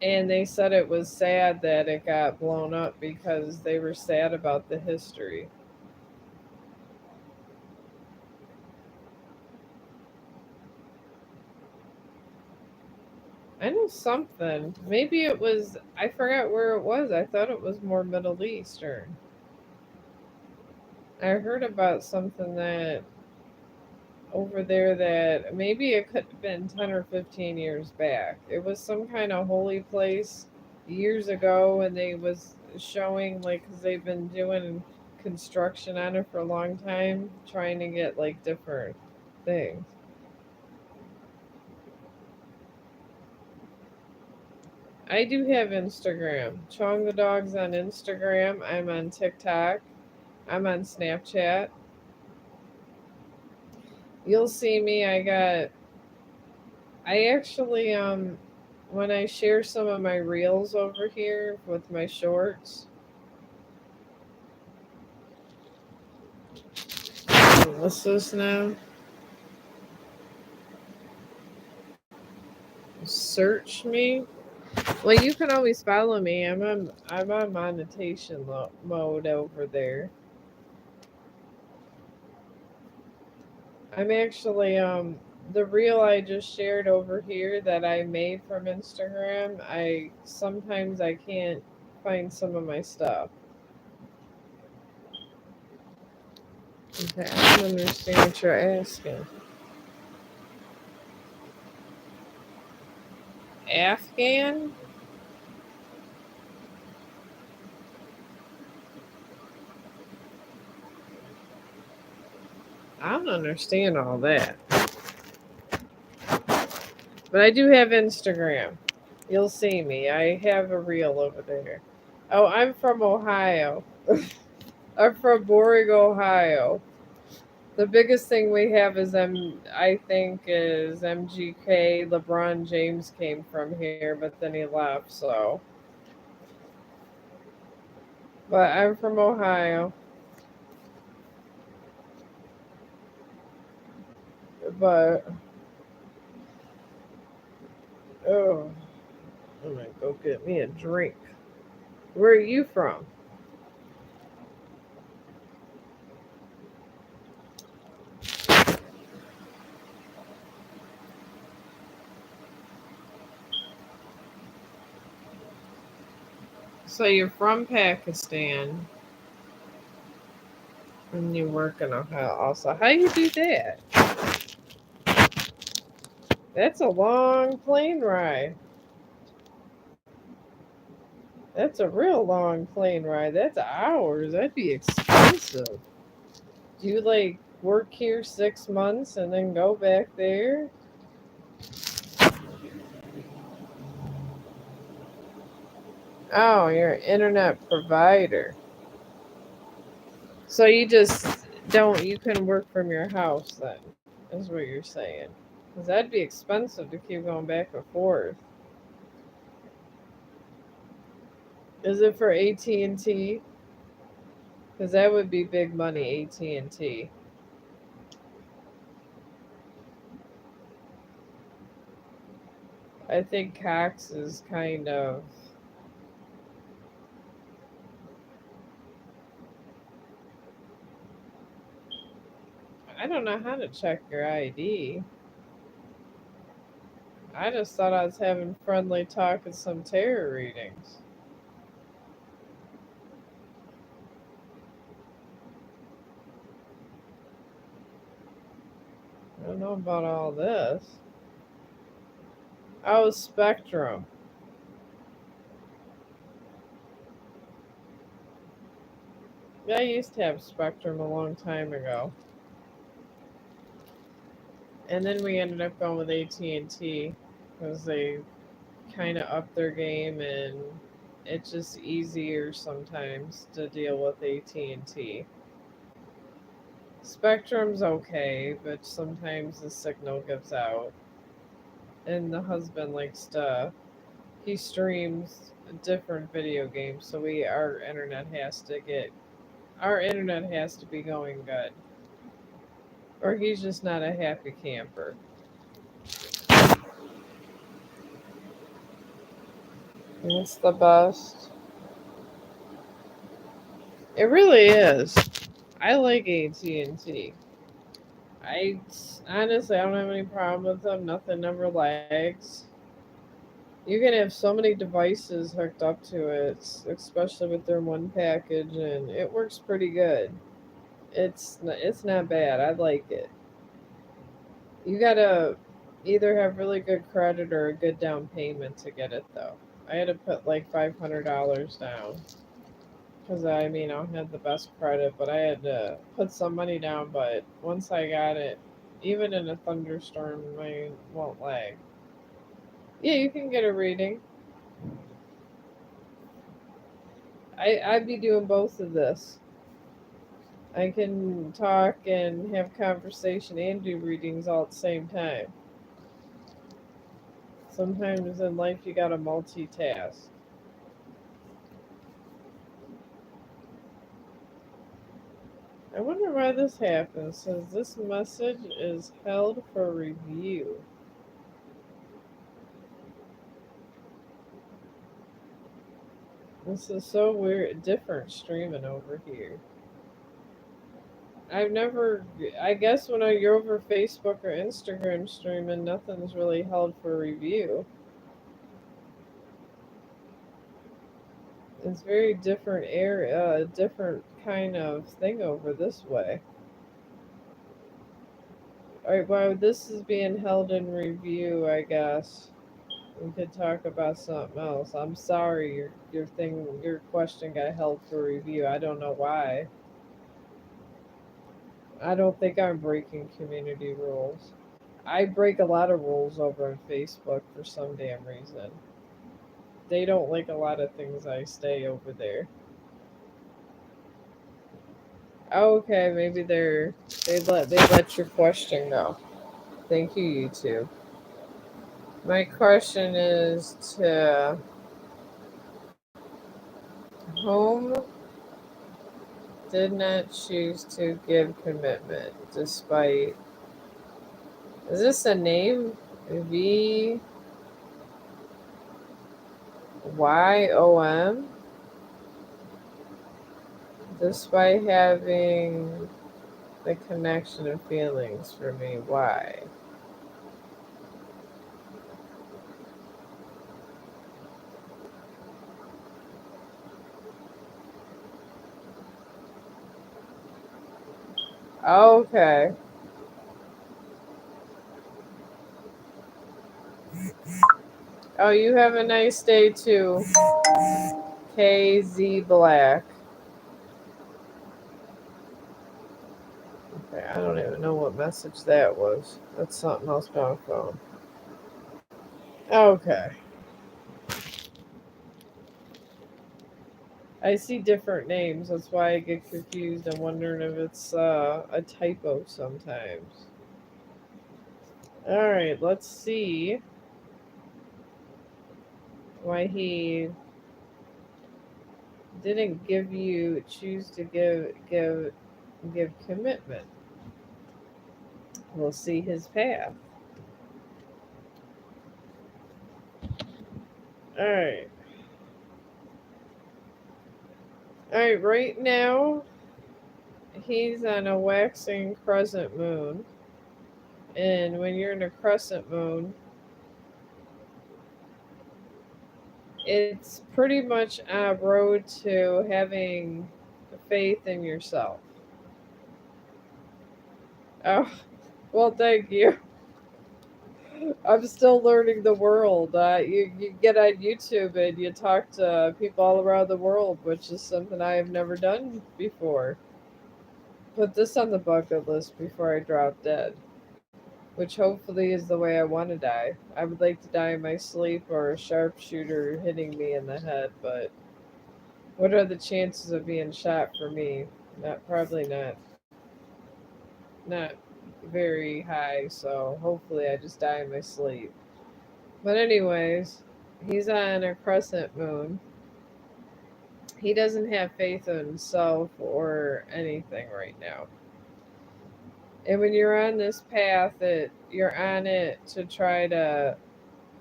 and they said it was sad that it got blown up because they were sad about the history. I know something. Maybe it was. I forgot where it was. I thought it was more Middle Eastern. I heard about something that over there that maybe it could have been 10 or 15 years back. It was some kind of holy place years ago, and they was showing like because they've been doing construction on it for a long time, trying to get like different things. I do have Instagram. Chong the dog's on Instagram. I'm on TikTok. I'm on Snapchat. You'll see me. I actually when I share some of my reels over here with my shorts. What's this now? Search me. Well, you can always follow me. I'm on monetization mode over there. I'm actually the reel I just shared over here that I made from Instagram. I can't find some of my stuff. Okay, I don't understand what you're asking. Afghan? I don't understand all that. But I do have Instagram. You'll see me. I have a reel over there. Oh, I'm from Ohio. I'm from Boring, Ohio. The biggest thing we have is I think is MGK. LeBron James came from here, but then he left. So, but I'm from Ohio. But oh, I'm gonna go get me a drink. Where are you from? So you're from Pakistan and you work in Ohio also. How you do that? That's a long plane ride. That's a real long plane ride. That's hours. That'd be expensive. Do you like work here 6 months and then go back there? Oh, you're an internet provider. So you just don't, you can work from your house then, is what you're saying. Because that'd be expensive to keep going back and forth. Is it for AT&T? Because that would be big money, AT&T. I think Cox is kind of, I don't know how to check your ID. I just thought I was having friendly talk and some tarot readings. I don't know about all this. Oh, Spectrum. Yeah, I used to have Spectrum a long time ago. And then we ended up going with AT&T because they kind of upped their game and it's just easier sometimes to deal with AT&T. Spectrum's okay, but sometimes the signal gives out. And the husband likes to, he streams different video games, so our internet has to be going good. Or he's just not a happy camper. It's the best. It really is. I like AT&T. I honestly I don't have any problem with them. Nothing never lags. You can have so many devices hooked up to it, especially with their one package, and it works pretty good. It's not bad. I like it. You gotta either have really good credit or a good down payment to get it though. I had to put like $500 down because I mean I don't have the best credit, but I had to put some money down. But once I got it, even in a thunderstorm, mine won't lag. Yeah, you can get a reading. I'd be doing both of this. I can talk and have conversation and do readings all at the same time. Sometimes in life you gotta multitask. I wonder why this happens. Says this message is held for review. This is so weird, different streaming over here. I've never, I guess when you're over Facebook or Instagram streaming, nothing's really held for review. It's very different area, different kind of thing over this way. All right, while this is being held in review, I guess we could talk about something else. I'm sorry, your question got held for review. I don't know why. I don't think I'm breaking community rules. I break a lot of rules over on Facebook for some damn reason. They don't like a lot of things I say over there. Okay, maybe they let your question go. Thank you, YouTube. My question is to whom did not choose to give commitment despite. Is this a name? VYOM? Despite having the connection and feelings for me. Why? Okay. Oh, you have a nice day too, KZ Black. Okay, I don't even know what message that was. That's something else on my phone. Okay. I see different names. That's why I get confused. I'm wondering if it's a typo sometimes. All right, let's see why he didn't choose to give commitment. We'll see his path. All right. All right, right now he's on a waxing crescent moon. And when you're in a crescent moon, it's pretty much a road to having faith in yourself. Oh, well, thank you. I'm still learning the world. You get on YouTube and you talk to people all around the world, which is something I have never done before. Put this on the bucket list before I drop dead, which hopefully is the way I want to die. I would like to die in my sleep or a sharpshooter hitting me in the head, but what are the chances of being shot for me? Not very high, so hopefully I just die in my sleep. But anyways, he's on a crescent moon. He doesn't have faith in himself or anything right now. And when you're on this path, you're on it to try to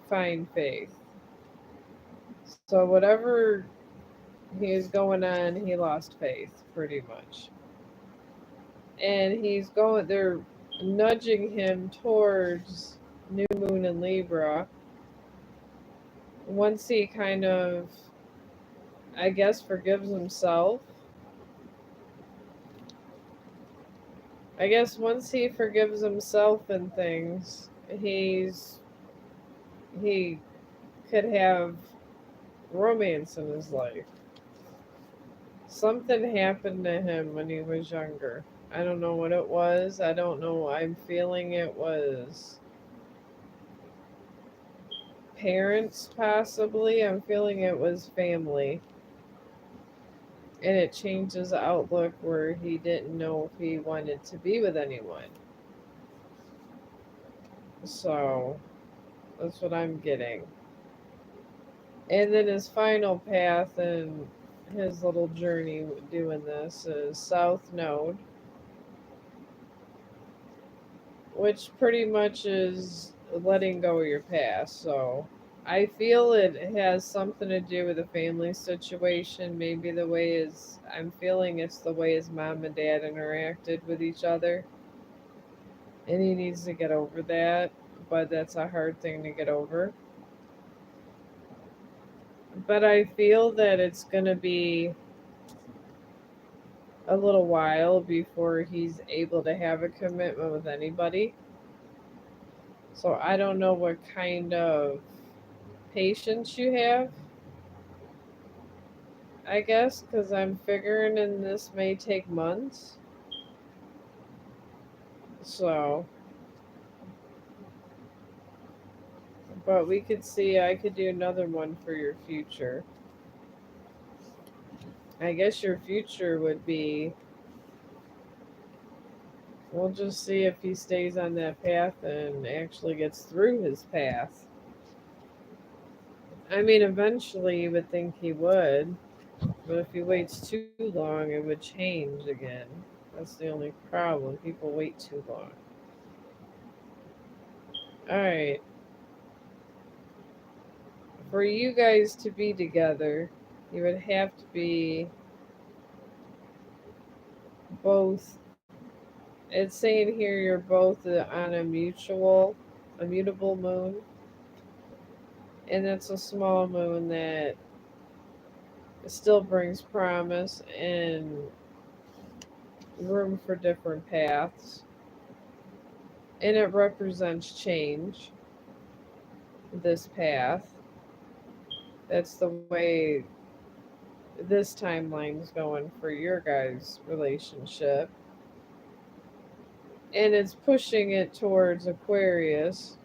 find faith. So whatever he's going on, he lost faith pretty much. And they're nudging him towards new moon in Libra. Once he kind of, I guess, forgives himself. I guess once he forgives himself and things, he could have romance in his life. Something happened to him when he was younger. I don't know what it was. I don't know. I'm feeling it was parents, possibly. I'm feeling it was family. And it changed his outlook where he didn't know if he wanted to be with anyone. So that's what I'm getting. And then his final path and his little journey doing this is South Node, which pretty much is letting go of your past. So I feel it has something to do with the family situation. Maybe I'm feeling it's the way his mom and dad interacted with each other. And he needs to get over that. But that's a hard thing to get over. But I feel that it's going to be a little while before he's able to have a commitment with anybody. So I don't know what kind of patience you have, I guess, because I'm figuring in this may take months. So, but we could see, I could do another one for your future. I guess your future would be, we'll just see if he stays on that path and actually gets through his path. I mean, eventually you would think he would, but if he waits too long, it would change again. That's the only problem. People wait too long. Alright. For you guys to be together, you would have to be both. It's saying here you're both on a mutable moon, and that's a small moon that still brings promise and room for different paths, and it represents change. this path. That's the way this timeline's going for your guys' relationship. And it's pushing it towards Aquarius.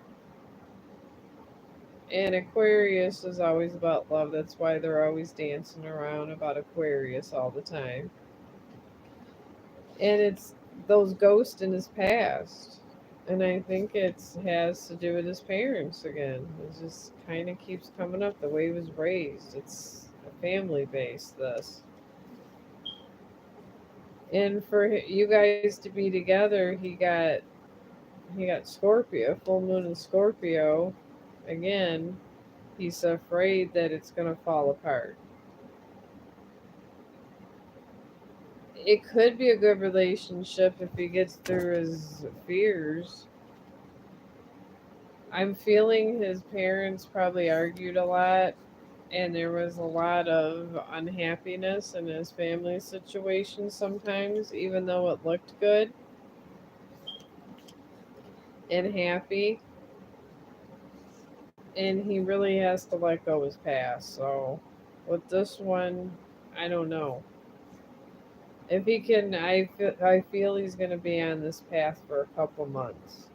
And Aquarius is always about love. That's why they're always dancing around about Aquarius all the time. And it's those ghosts in his past. And I think it has to do with his parents again. It just kind of keeps coming up the way he was raised. It's a family base, this. And for you guys to be together, he got Scorpio, full moon in Scorpio. Again, he's afraid that it's going to fall apart. It could be a good relationship if he gets through his fears. I'm feeling his parents probably argued a lot, and there was a lot of unhappiness in his family situation sometimes, even though it looked good and happy. And he really has to let go his past. So, with this one, I don't know. If he can, I feel he's going to be on this path for a couple months.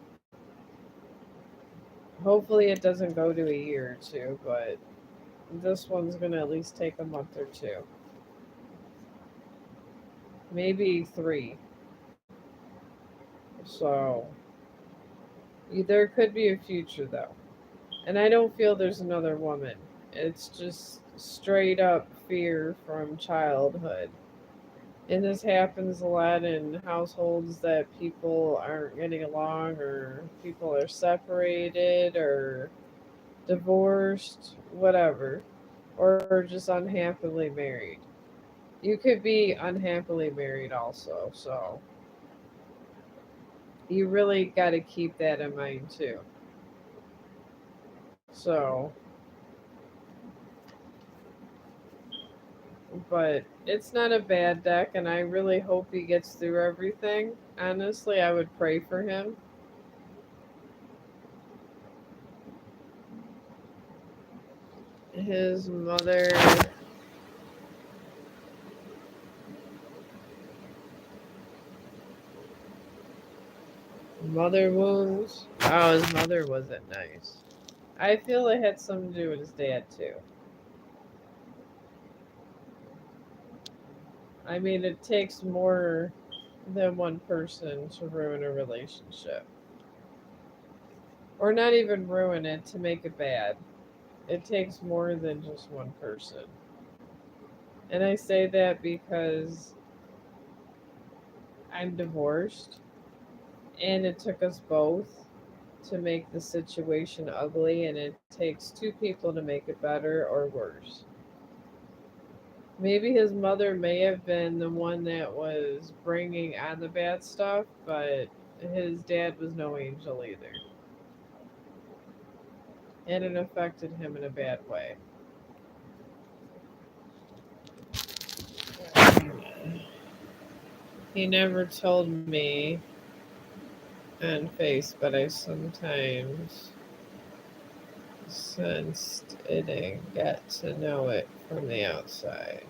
Hopefully, it doesn't go to a year or two, but this one's going to at least take a month or two, maybe three. So, there could be a future though. And I don't feel there's another woman. It's just straight up fear from childhood. And this happens a lot in households that people aren't getting along, or people are separated, or divorced, whatever, or just unhappily married. You could be unhappily married also, so you really got to keep that in mind too. So, but it's not a bad deck, and I really hope he gets through everything. Honestly, I would pray for him. His mother wounds. Oh, his mother wasn't nice. I feel it had something to do with his dad too. I mean, it takes more than one person to ruin a relationship, or not even ruin it, to make it bad. It takes more than just one person. And I say that because I'm divorced, and it took us both to make the situation ugly, and it takes two people to make it better or worse. Maybe his mother may have been the one that was bringing on the bad stuff, but his dad was no angel either. And it affected him in a bad way. He never told me on face, but I sometimes sensed it and got to know it from the outside.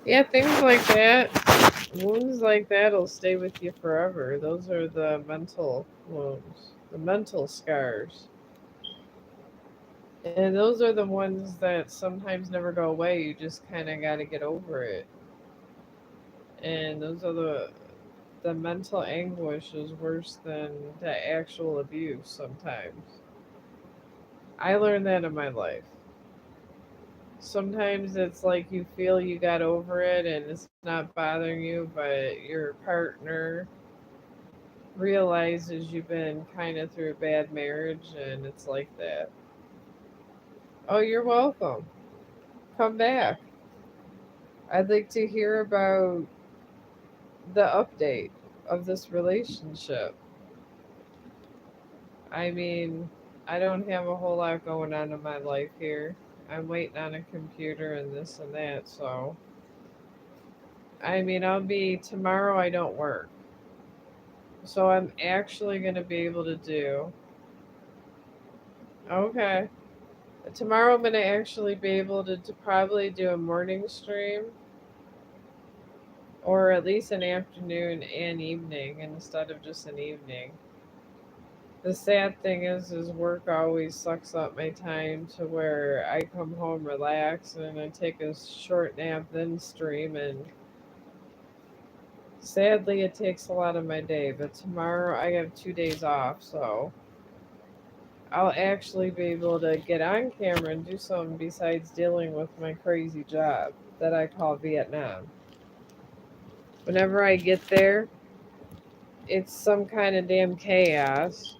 Yeah, things like that. Wounds like that'll stay with you forever. Those are the mental wounds, the mental scars. And those are the ones that sometimes never go away. You just kind of got to get over it. And those are the mental anguish is worse than the actual abuse sometimes. I learned that in my life. Sometimes it's like you feel you got over it and it's not bothering you, but your partner realizes you've been kind of through a bad marriage, and it's like that. Oh, you're welcome. Come back. I'd like to hear about the update of this relationship. I mean, I don't have a whole lot going on in my life here. I'm waiting on a computer and this and that, so I mean, I'll be tomorrow. I don't work. So I'm actually going to be able to do. Okay. Tomorrow I'm gonna actually be able to probably do a morning stream, or at least an afternoon and evening instead of just an evening. The sad thing is work always sucks up my time to where I come home, relax, and I take a short nap, then stream, and sadly it takes a lot of my day. But tomorrow I have 2 days off, so I'll actually be able to get on camera and do something besides dealing with my crazy job that I call Vietnam. Whenever I get there, it's some kind of damn chaos.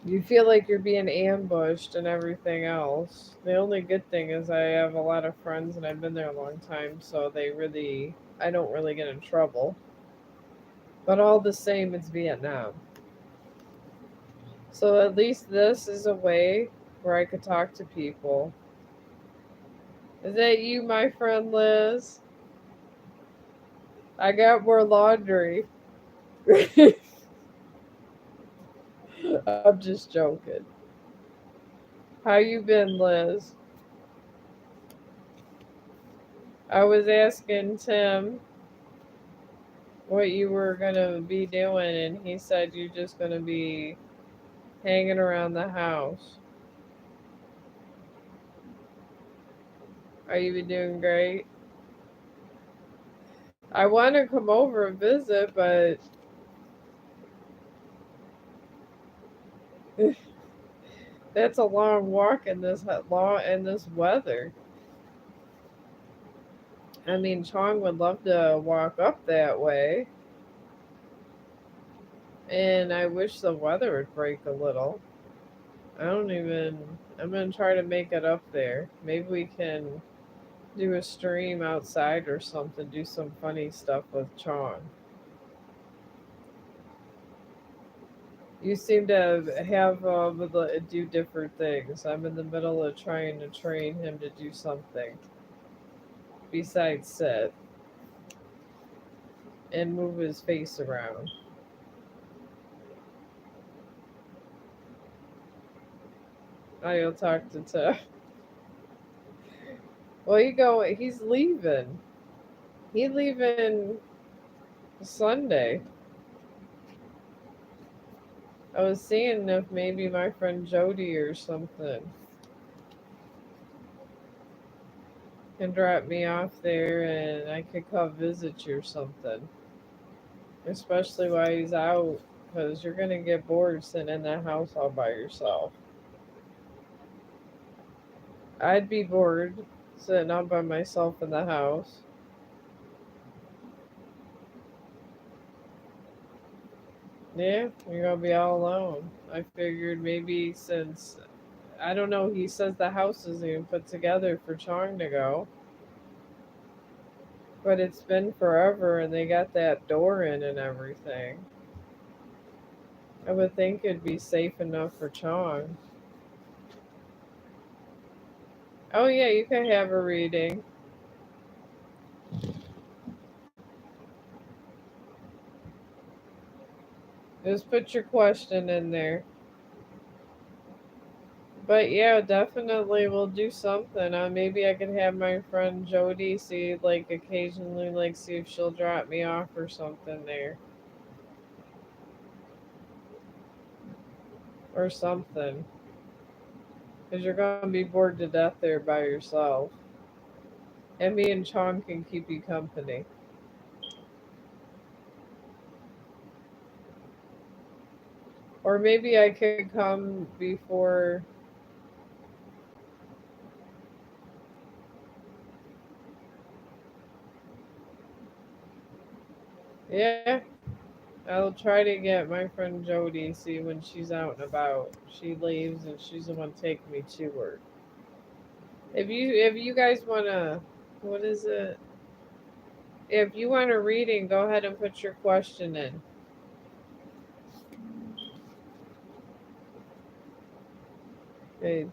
You feel like you're being ambushed and everything else. The only good thing is I have a lot of friends and I've been there a long time, so I don't really get in trouble. But all the same, it's Vietnam. So at least this is a way where I could talk to people. Is that you, my friend Liz? I got more laundry. I'm just joking. How you been, Liz? I was asking Tim what you were gonna be doing, and he said you're just gonna be hanging around the house. Are you been doing great? I want to come over and visit, but that's a long walk in this weather. I mean, Chong would love to walk up that way, and I wish the weather would break a little. I don't even. I'm gonna try to make it up there. Maybe we can do a stream outside or something. Do some funny stuff with Chong. You seem to have do different things. I'm in the middle of trying to train him to do something besides sit and move his face around. I'll talk to Tim. Well, he's leaving. He leaving Sunday. I was seeing if maybe my friend Jody or something can drop me off there and I could come visit you or something. Especially while he's out, because you're gonna get bored sitting in that house all by yourself. I'd be bored sitting all by myself in the house. Yeah, you're gonna be all alone. I figured maybe since I don't know, he says the house isn't even put together for Chong to go, but it's been forever and they got that door in and everything. I would think it'd be safe enough for Chong. Oh yeah, you can have a reading. Just put your question in there. But yeah, definitely we'll do something. Maybe I could have my friend Jody see, like, occasionally, like, see if she'll drop me off or something there. Or something. Because you're going to be bored to death there by yourself. And me and Chong can keep you company. Or maybe I could come before. Yeah, I'll try to get my friend Jody, see when she's out and about. She leaves and she's the one taking me to work. If you guys wanna, what is it? If you want a reading, go ahead and put your question in. Okay,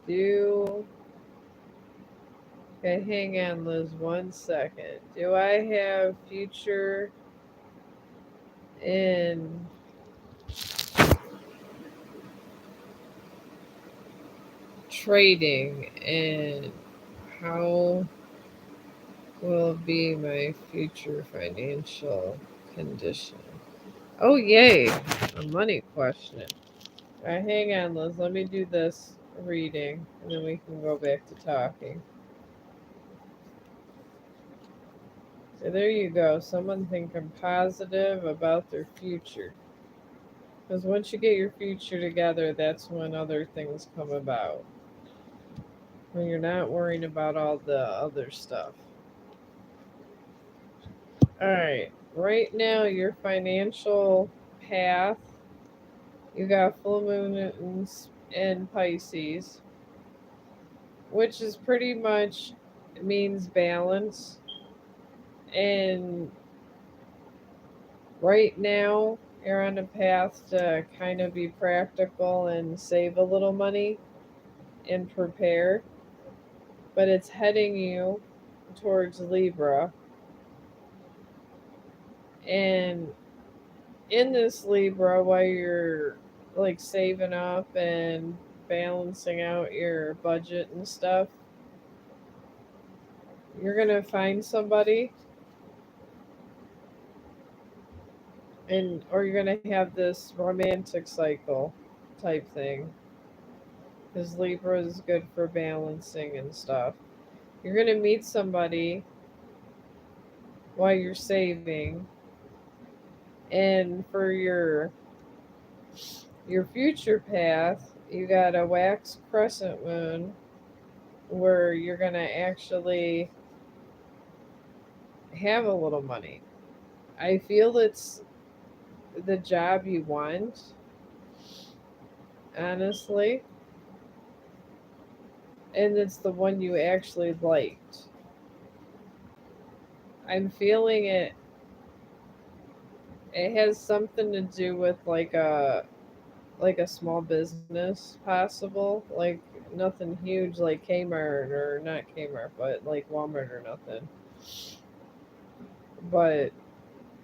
okay, hang on, Liz, 1 second. Do I have future in trading and how will be my future financial condition. Oh, yay! A money question. All right, hang on, Liz. Let me do this reading and then we can go back to talking. So there you go. Someone thinking positive about their future. Because once you get your future together, that's when other things come about. When you're not worrying about all the other stuff. All right. Right now, your financial path, you got full moon in Pisces, which is pretty much means balance. And right now, you're on a path to kind of be practical and save a little money and prepare, but it's heading you towards Libra. And in this Libra, while you're like saving up and balancing out your budget and stuff, you're gonna find somebody, and or you're gonna have this romantic cycle type thing. Because Libra is good for balancing and stuff. You're gonna meet somebody while you're saving, and for your future path, you got a wax crescent moon where you're going to actually have a little money. I feel it's the job you want, honestly, and it's the one you actually liked. I'm feeling it has something to do with like a small business possible, like nothing huge like Kmart or not Kmart, but like Walmart or nothing. But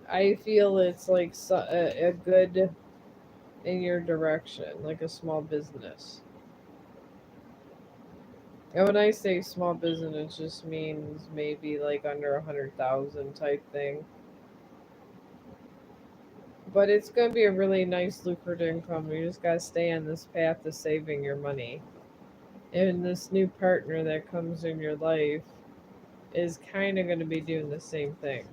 I feel it's like a good in your direction, like a small business. And when I say small business, it just means maybe like under 100,000 type thing. But it's going to be a really nice lucrative income. You just got to stay on this path of saving your money. And this new partner that comes in your life is kind of going to be doing the same thing.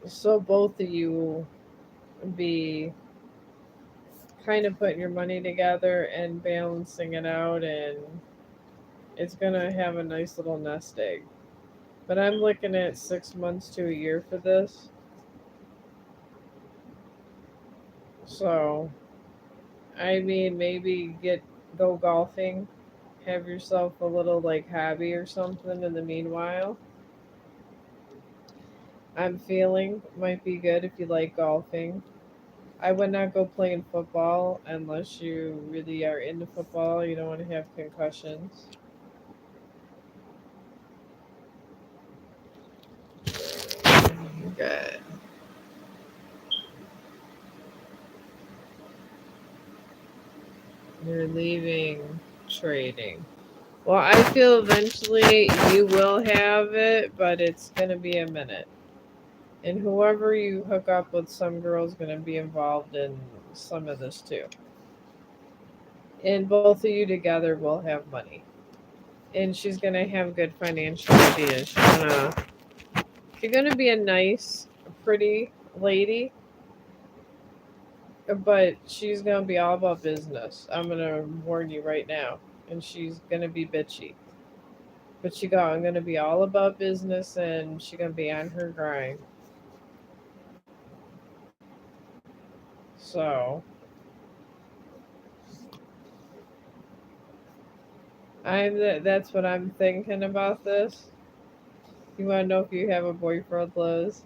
So both of you be kind of putting your money together and balancing it out, and it's going to have a nice little nest egg. But I'm looking at 6 months to a year for this. So, I mean, maybe go golfing, have yourself a little like hobby or something in the meanwhile. I'm feeling might be good if you like golfing. I would not go playing football unless you really are into football. You don't want to have concussions. Good. You're leaving trading. Well, I feel eventually you will have it, but it's going to be a minute. And whoever you hook up with, some girl's going to be involved in some of this too. And both of you together will have money. And she's going to have good financial ideas. She's gonna be a nice, pretty lady, but she's gonna be all about business. I'm gonna warn you right now. And she's gonna be bitchy. But I'm gonna be all about business, and she's gonna be on her grind. So that's what I'm thinking about this. You wanna know if you have a boyfriend, Liz?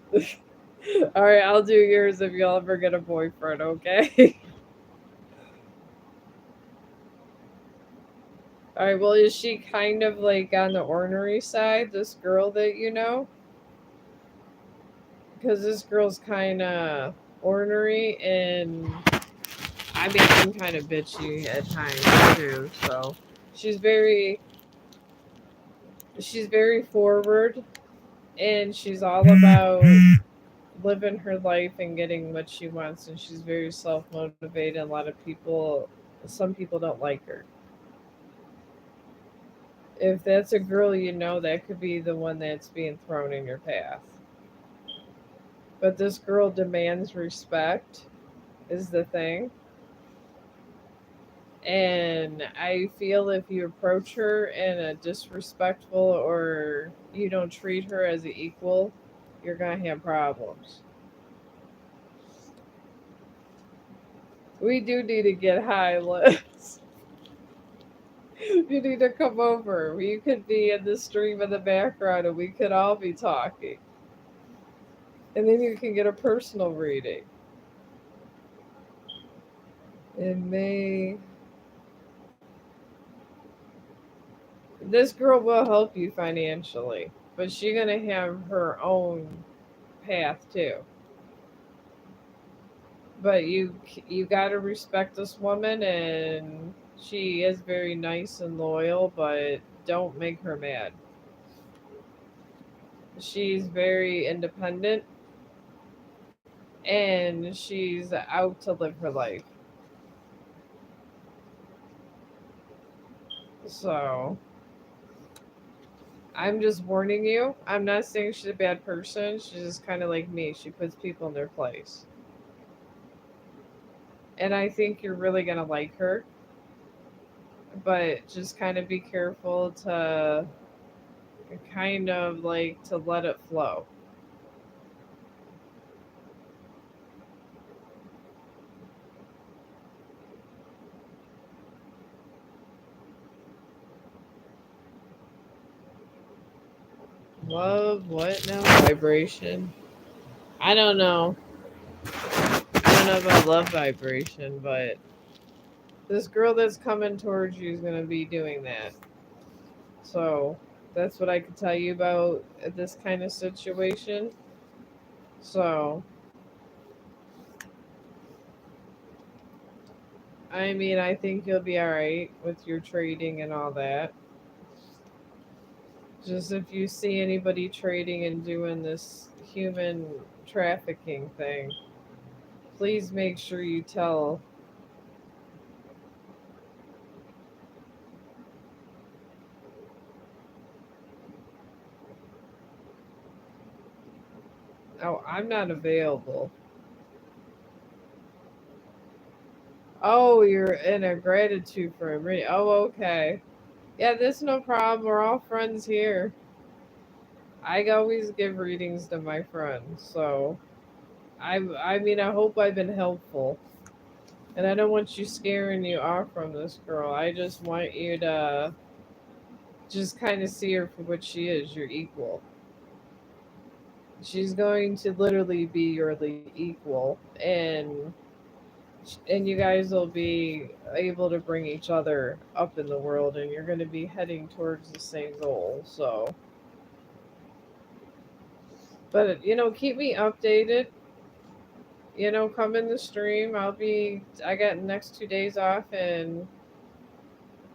Alright, I'll do yours if you'll ever get a boyfriend, okay? Alright, well, is she kind of like on the ornery side, this girl that you know? Because this girl's kind of ornery and I mean, I'm kind of bitchy at times too. So she's very she's very forward, and she's all about living her life and getting what she wants, and she's very self motivated. A lot of people, some people don't like her. If that's a girl, that could be the one that's being thrown in your path. But this girl demands respect, is the thing. And I feel if you approach her in a disrespectful or you don't treat her as an equal, you're going to have problems. We do need to get high, Liz. You need to come over. You could be in the stream in the background and we could all be talking. And then you can get a personal reading. In May, this girl will help you financially, but she's gonna have her own path too. But you gotta respect this woman, and she is very nice and loyal, but don't make her mad. She's very independent, and she's out to live her life. So I'm just warning you. I'm not saying she's a bad person. She's just kind of like me. She puts people in their place. And I think you're really going to like her, but just kind of be careful to kind of like to let it flow. Love what now? Vibration. I don't know. I don't know about love vibration, but this girl that's coming towards you is going to be doing that. So that's what I could tell you about this kind of situation. So, I mean, I think you'll be alright with your trading and all that. Just if you see anybody trading and doing this human trafficking thing, please make sure you tell. Oh, I'm not available. Oh, you're in a gratitude for me. Oh, okay. Yeah, there's no problem. We're all friends here. I always give readings to my friends, so I mean, I hope I've been helpful. And I don't want you scaring you off from this girl. I just want you to just kind of see her for what she is, your equal. She's going to literally be your equal, and you guys will be able to bring each other up in the world, and you're going to be heading towards the same goal. So, but keep me updated. Come in the stream. I got the next 2 days off, and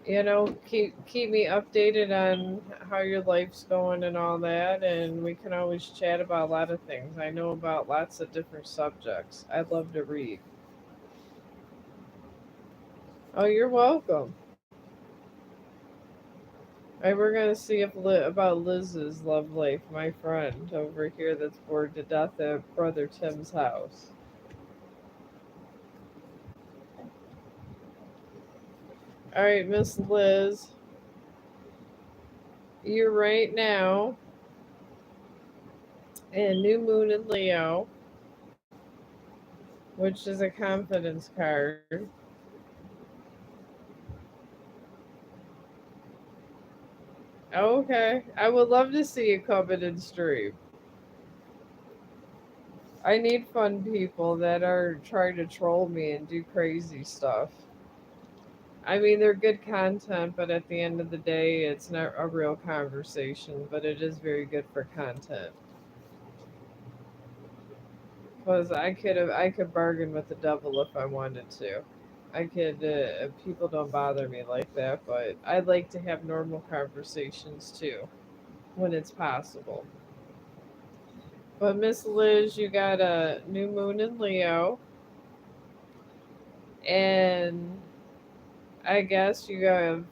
keep me updated on how your life's going and all that, and we can always chat about a lot of things. I know about lots of different subjects. I love to read. Oh, you're welcome. All right, we're gonna see about Liz's love life, my friend over here that's bored to death at Brother Tim's house. All right, Miss Liz, you're right now in New Moon in Leo, which is a confidence card. Oh, okay. I would love to see you come in and stream. I need fun people that are trying to troll me and do crazy stuff. I mean, they're good content, but at the end of the day, it's not a real conversation, but it is very good for content. Because I could bargain with the devil if I wanted to. People don't bother me like that, but I like to have normal conversations too when it's possible. But Miss Liz, you got a new moon in Leo, and I guess you have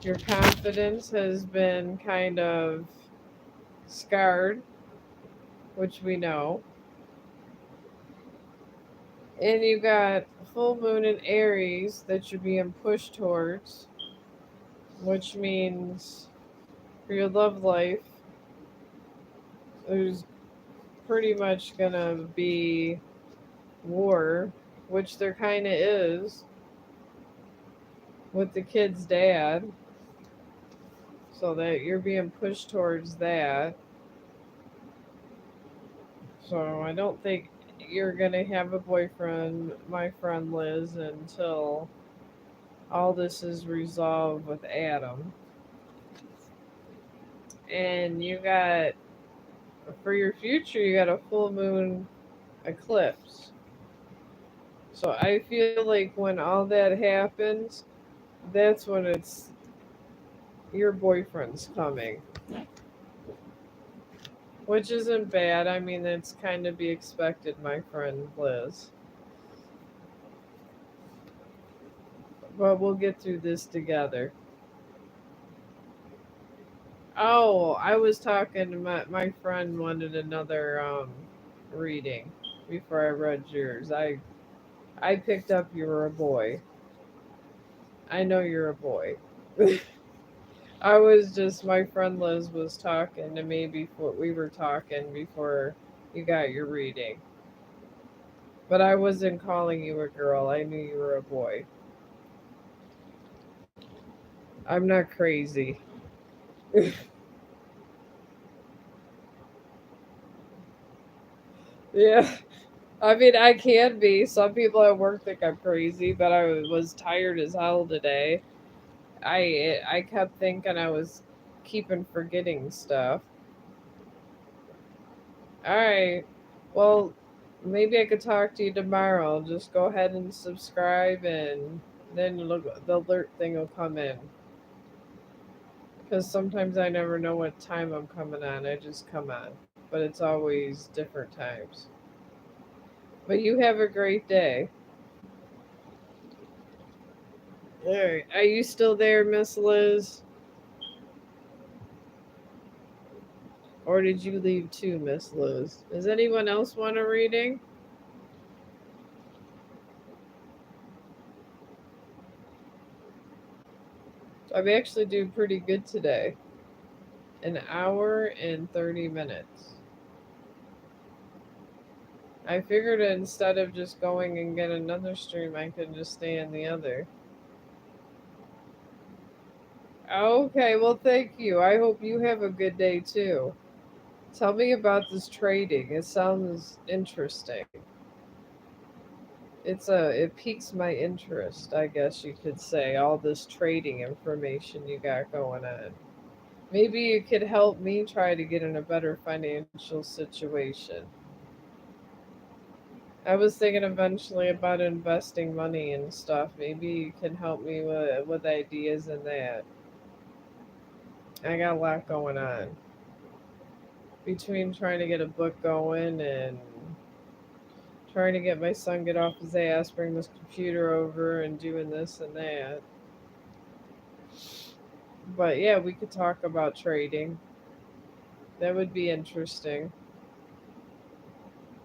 your confidence has been kind of scarred, which we know. And you got full moon in Aries that you're being pushed towards, which means for your love life, there's pretty much gonna be war, which there kind of is with the kid's dad, so that you're being pushed towards that. So I don't think you're gonna have a boyfriend, my friend Liz, until all this is resolved with Adam. And you got for your future, you got a full moon eclipse. So I feel like when all that happens, that's when it's your boyfriend's coming, which isn't bad. I mean, it's kind of be expected, my friend Liz. But we'll get through this together. Oh, I was talking to my friend wanted another reading before I read yours. I picked up you were a boy. I know you're a boy. I was just my friend Liz was talking to me before we were talking before you got your reading. But I wasn't calling you a girl. I knew you were a boy. I'm not crazy. Yeah. I mean, I can be. Some people at work think I'm crazy, but I was tired as hell today. I kept thinking I was keeping forgetting stuff. All right. Well, maybe I could talk to you tomorrow. Just go ahead and subscribe, and then the alert thing will come in. Because sometimes I never know what time I'm coming on. I just come on, but it's always different times. But you have a great day. All right. Are you still there, Miss Liz? Or did you leave too, Miss Liz? Does anyone else want a reading? I'm actually doing pretty good today. An hour and 30 minutes. I figured instead of just going and get another stream, I could just stay in the other. Okay, well, thank you. I hope you have a good day too. Tell me about this trading. It sounds interesting. It piques my interest, I guess you could say, all this trading information you got going on. Maybe you could help me try to get in a better financial situation. I was thinking eventually about investing money and stuff. Maybe you can help me with ideas in that. I got a lot going on between trying to get a book going and trying to get my son get off his ass, bring this computer over, and doing this and that. But yeah, we could talk about trading. That would be interesting.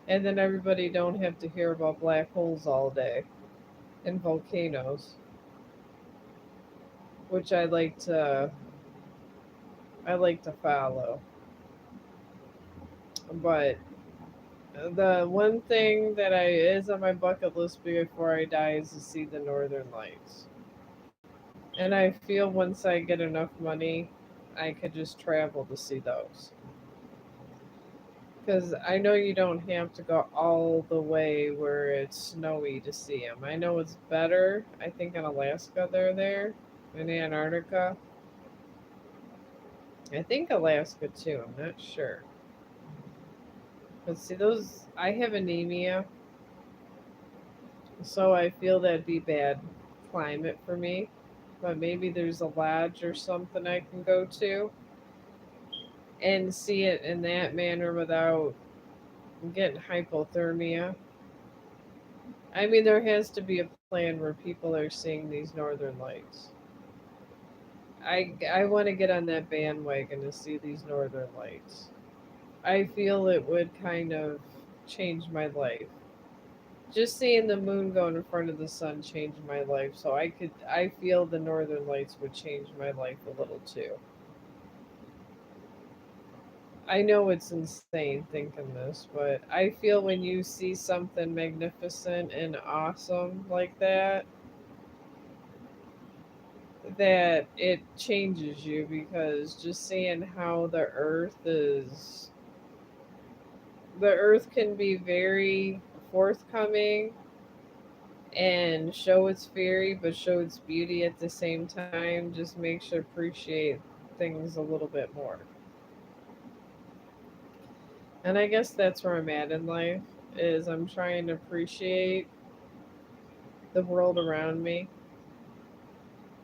And then everybody don't have to hear about black holes all day and volcanoes, which I like to follow. But the one thing that I is on my bucket list before I die is to see the northern lights. And I feel once I get enough money, I could just travel to see those. Because I know you don't have to go all the way where it's snowy to see them. I know it's better. I think in Alaska they're there, in Antarctica. I think Alaska too. I'm not sure. But see those, I have anemia, So I feel that'd be bad climate for me. But maybe there's a lodge or something I can go to and see it in that manner without getting hypothermia. I mean, there has to be a plan where people are seeing these northern lights. I want to get on that bandwagon to see these northern lights. I feel it would kind of change my life. Just seeing the moon go in front of the sun changed my life. So I feel the northern lights would change my life a little too. I know it's insane thinking this, but I feel when you see something magnificent and awesome like that it changes you because just seeing how the earth can be very forthcoming and show its fury but show its beauty at the same time just makes you appreciate things a little bit more. And I guess that's where I'm at in life is I'm trying to appreciate the world around me,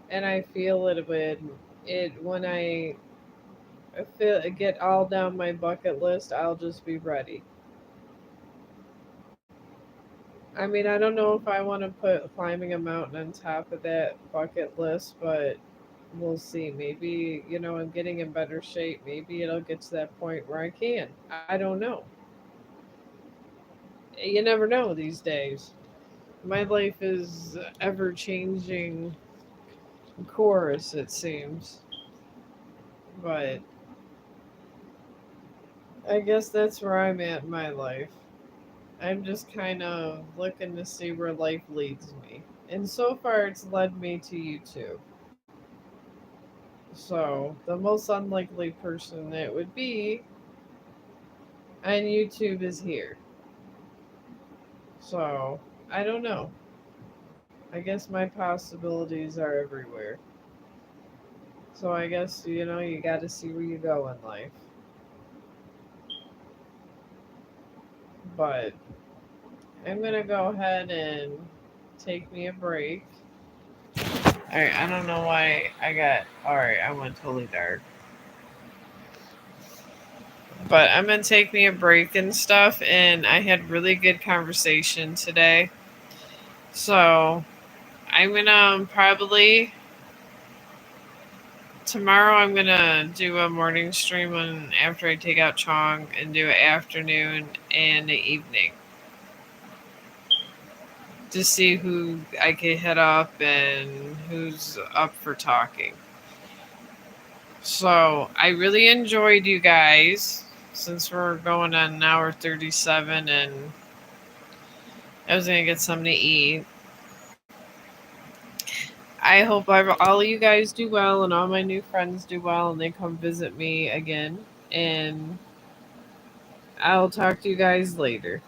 and I feel it when I feel get all down my bucket list, I'll just be ready. I mean, I don't know if I want to put climbing a mountain on top of that bucket list, but we'll see. Maybe, I'm getting in better shape. Maybe it'll get to that point where I can. I don't know. You never know these days. My life is ever changing course, it seems. But I guess that's where I'm at in my life. I'm just kind of looking to see where life leads me. And so far, it's led me to YouTube. So, the most unlikely person that would be on YouTube is here. So, I don't know. I guess my possibilities are everywhere. So, I guess, you got to see where you go in life. But I'm going to go ahead and take me a break. Alright, I don't know why I got. Alright, I went totally dark. But I'm gonna take me a break and stuff, and I had really good conversation today. So I'm gonna probably tomorrow I'm gonna do a morning stream on after I take out Chong and do an afternoon and an evening to see who I can hit up and who's up for talking. So I really enjoyed you guys since we're going on an hour 37 and I was gonna get something to eat. I hope all of you guys do well and all my new friends do well and they come visit me again. And I'll talk to you guys later.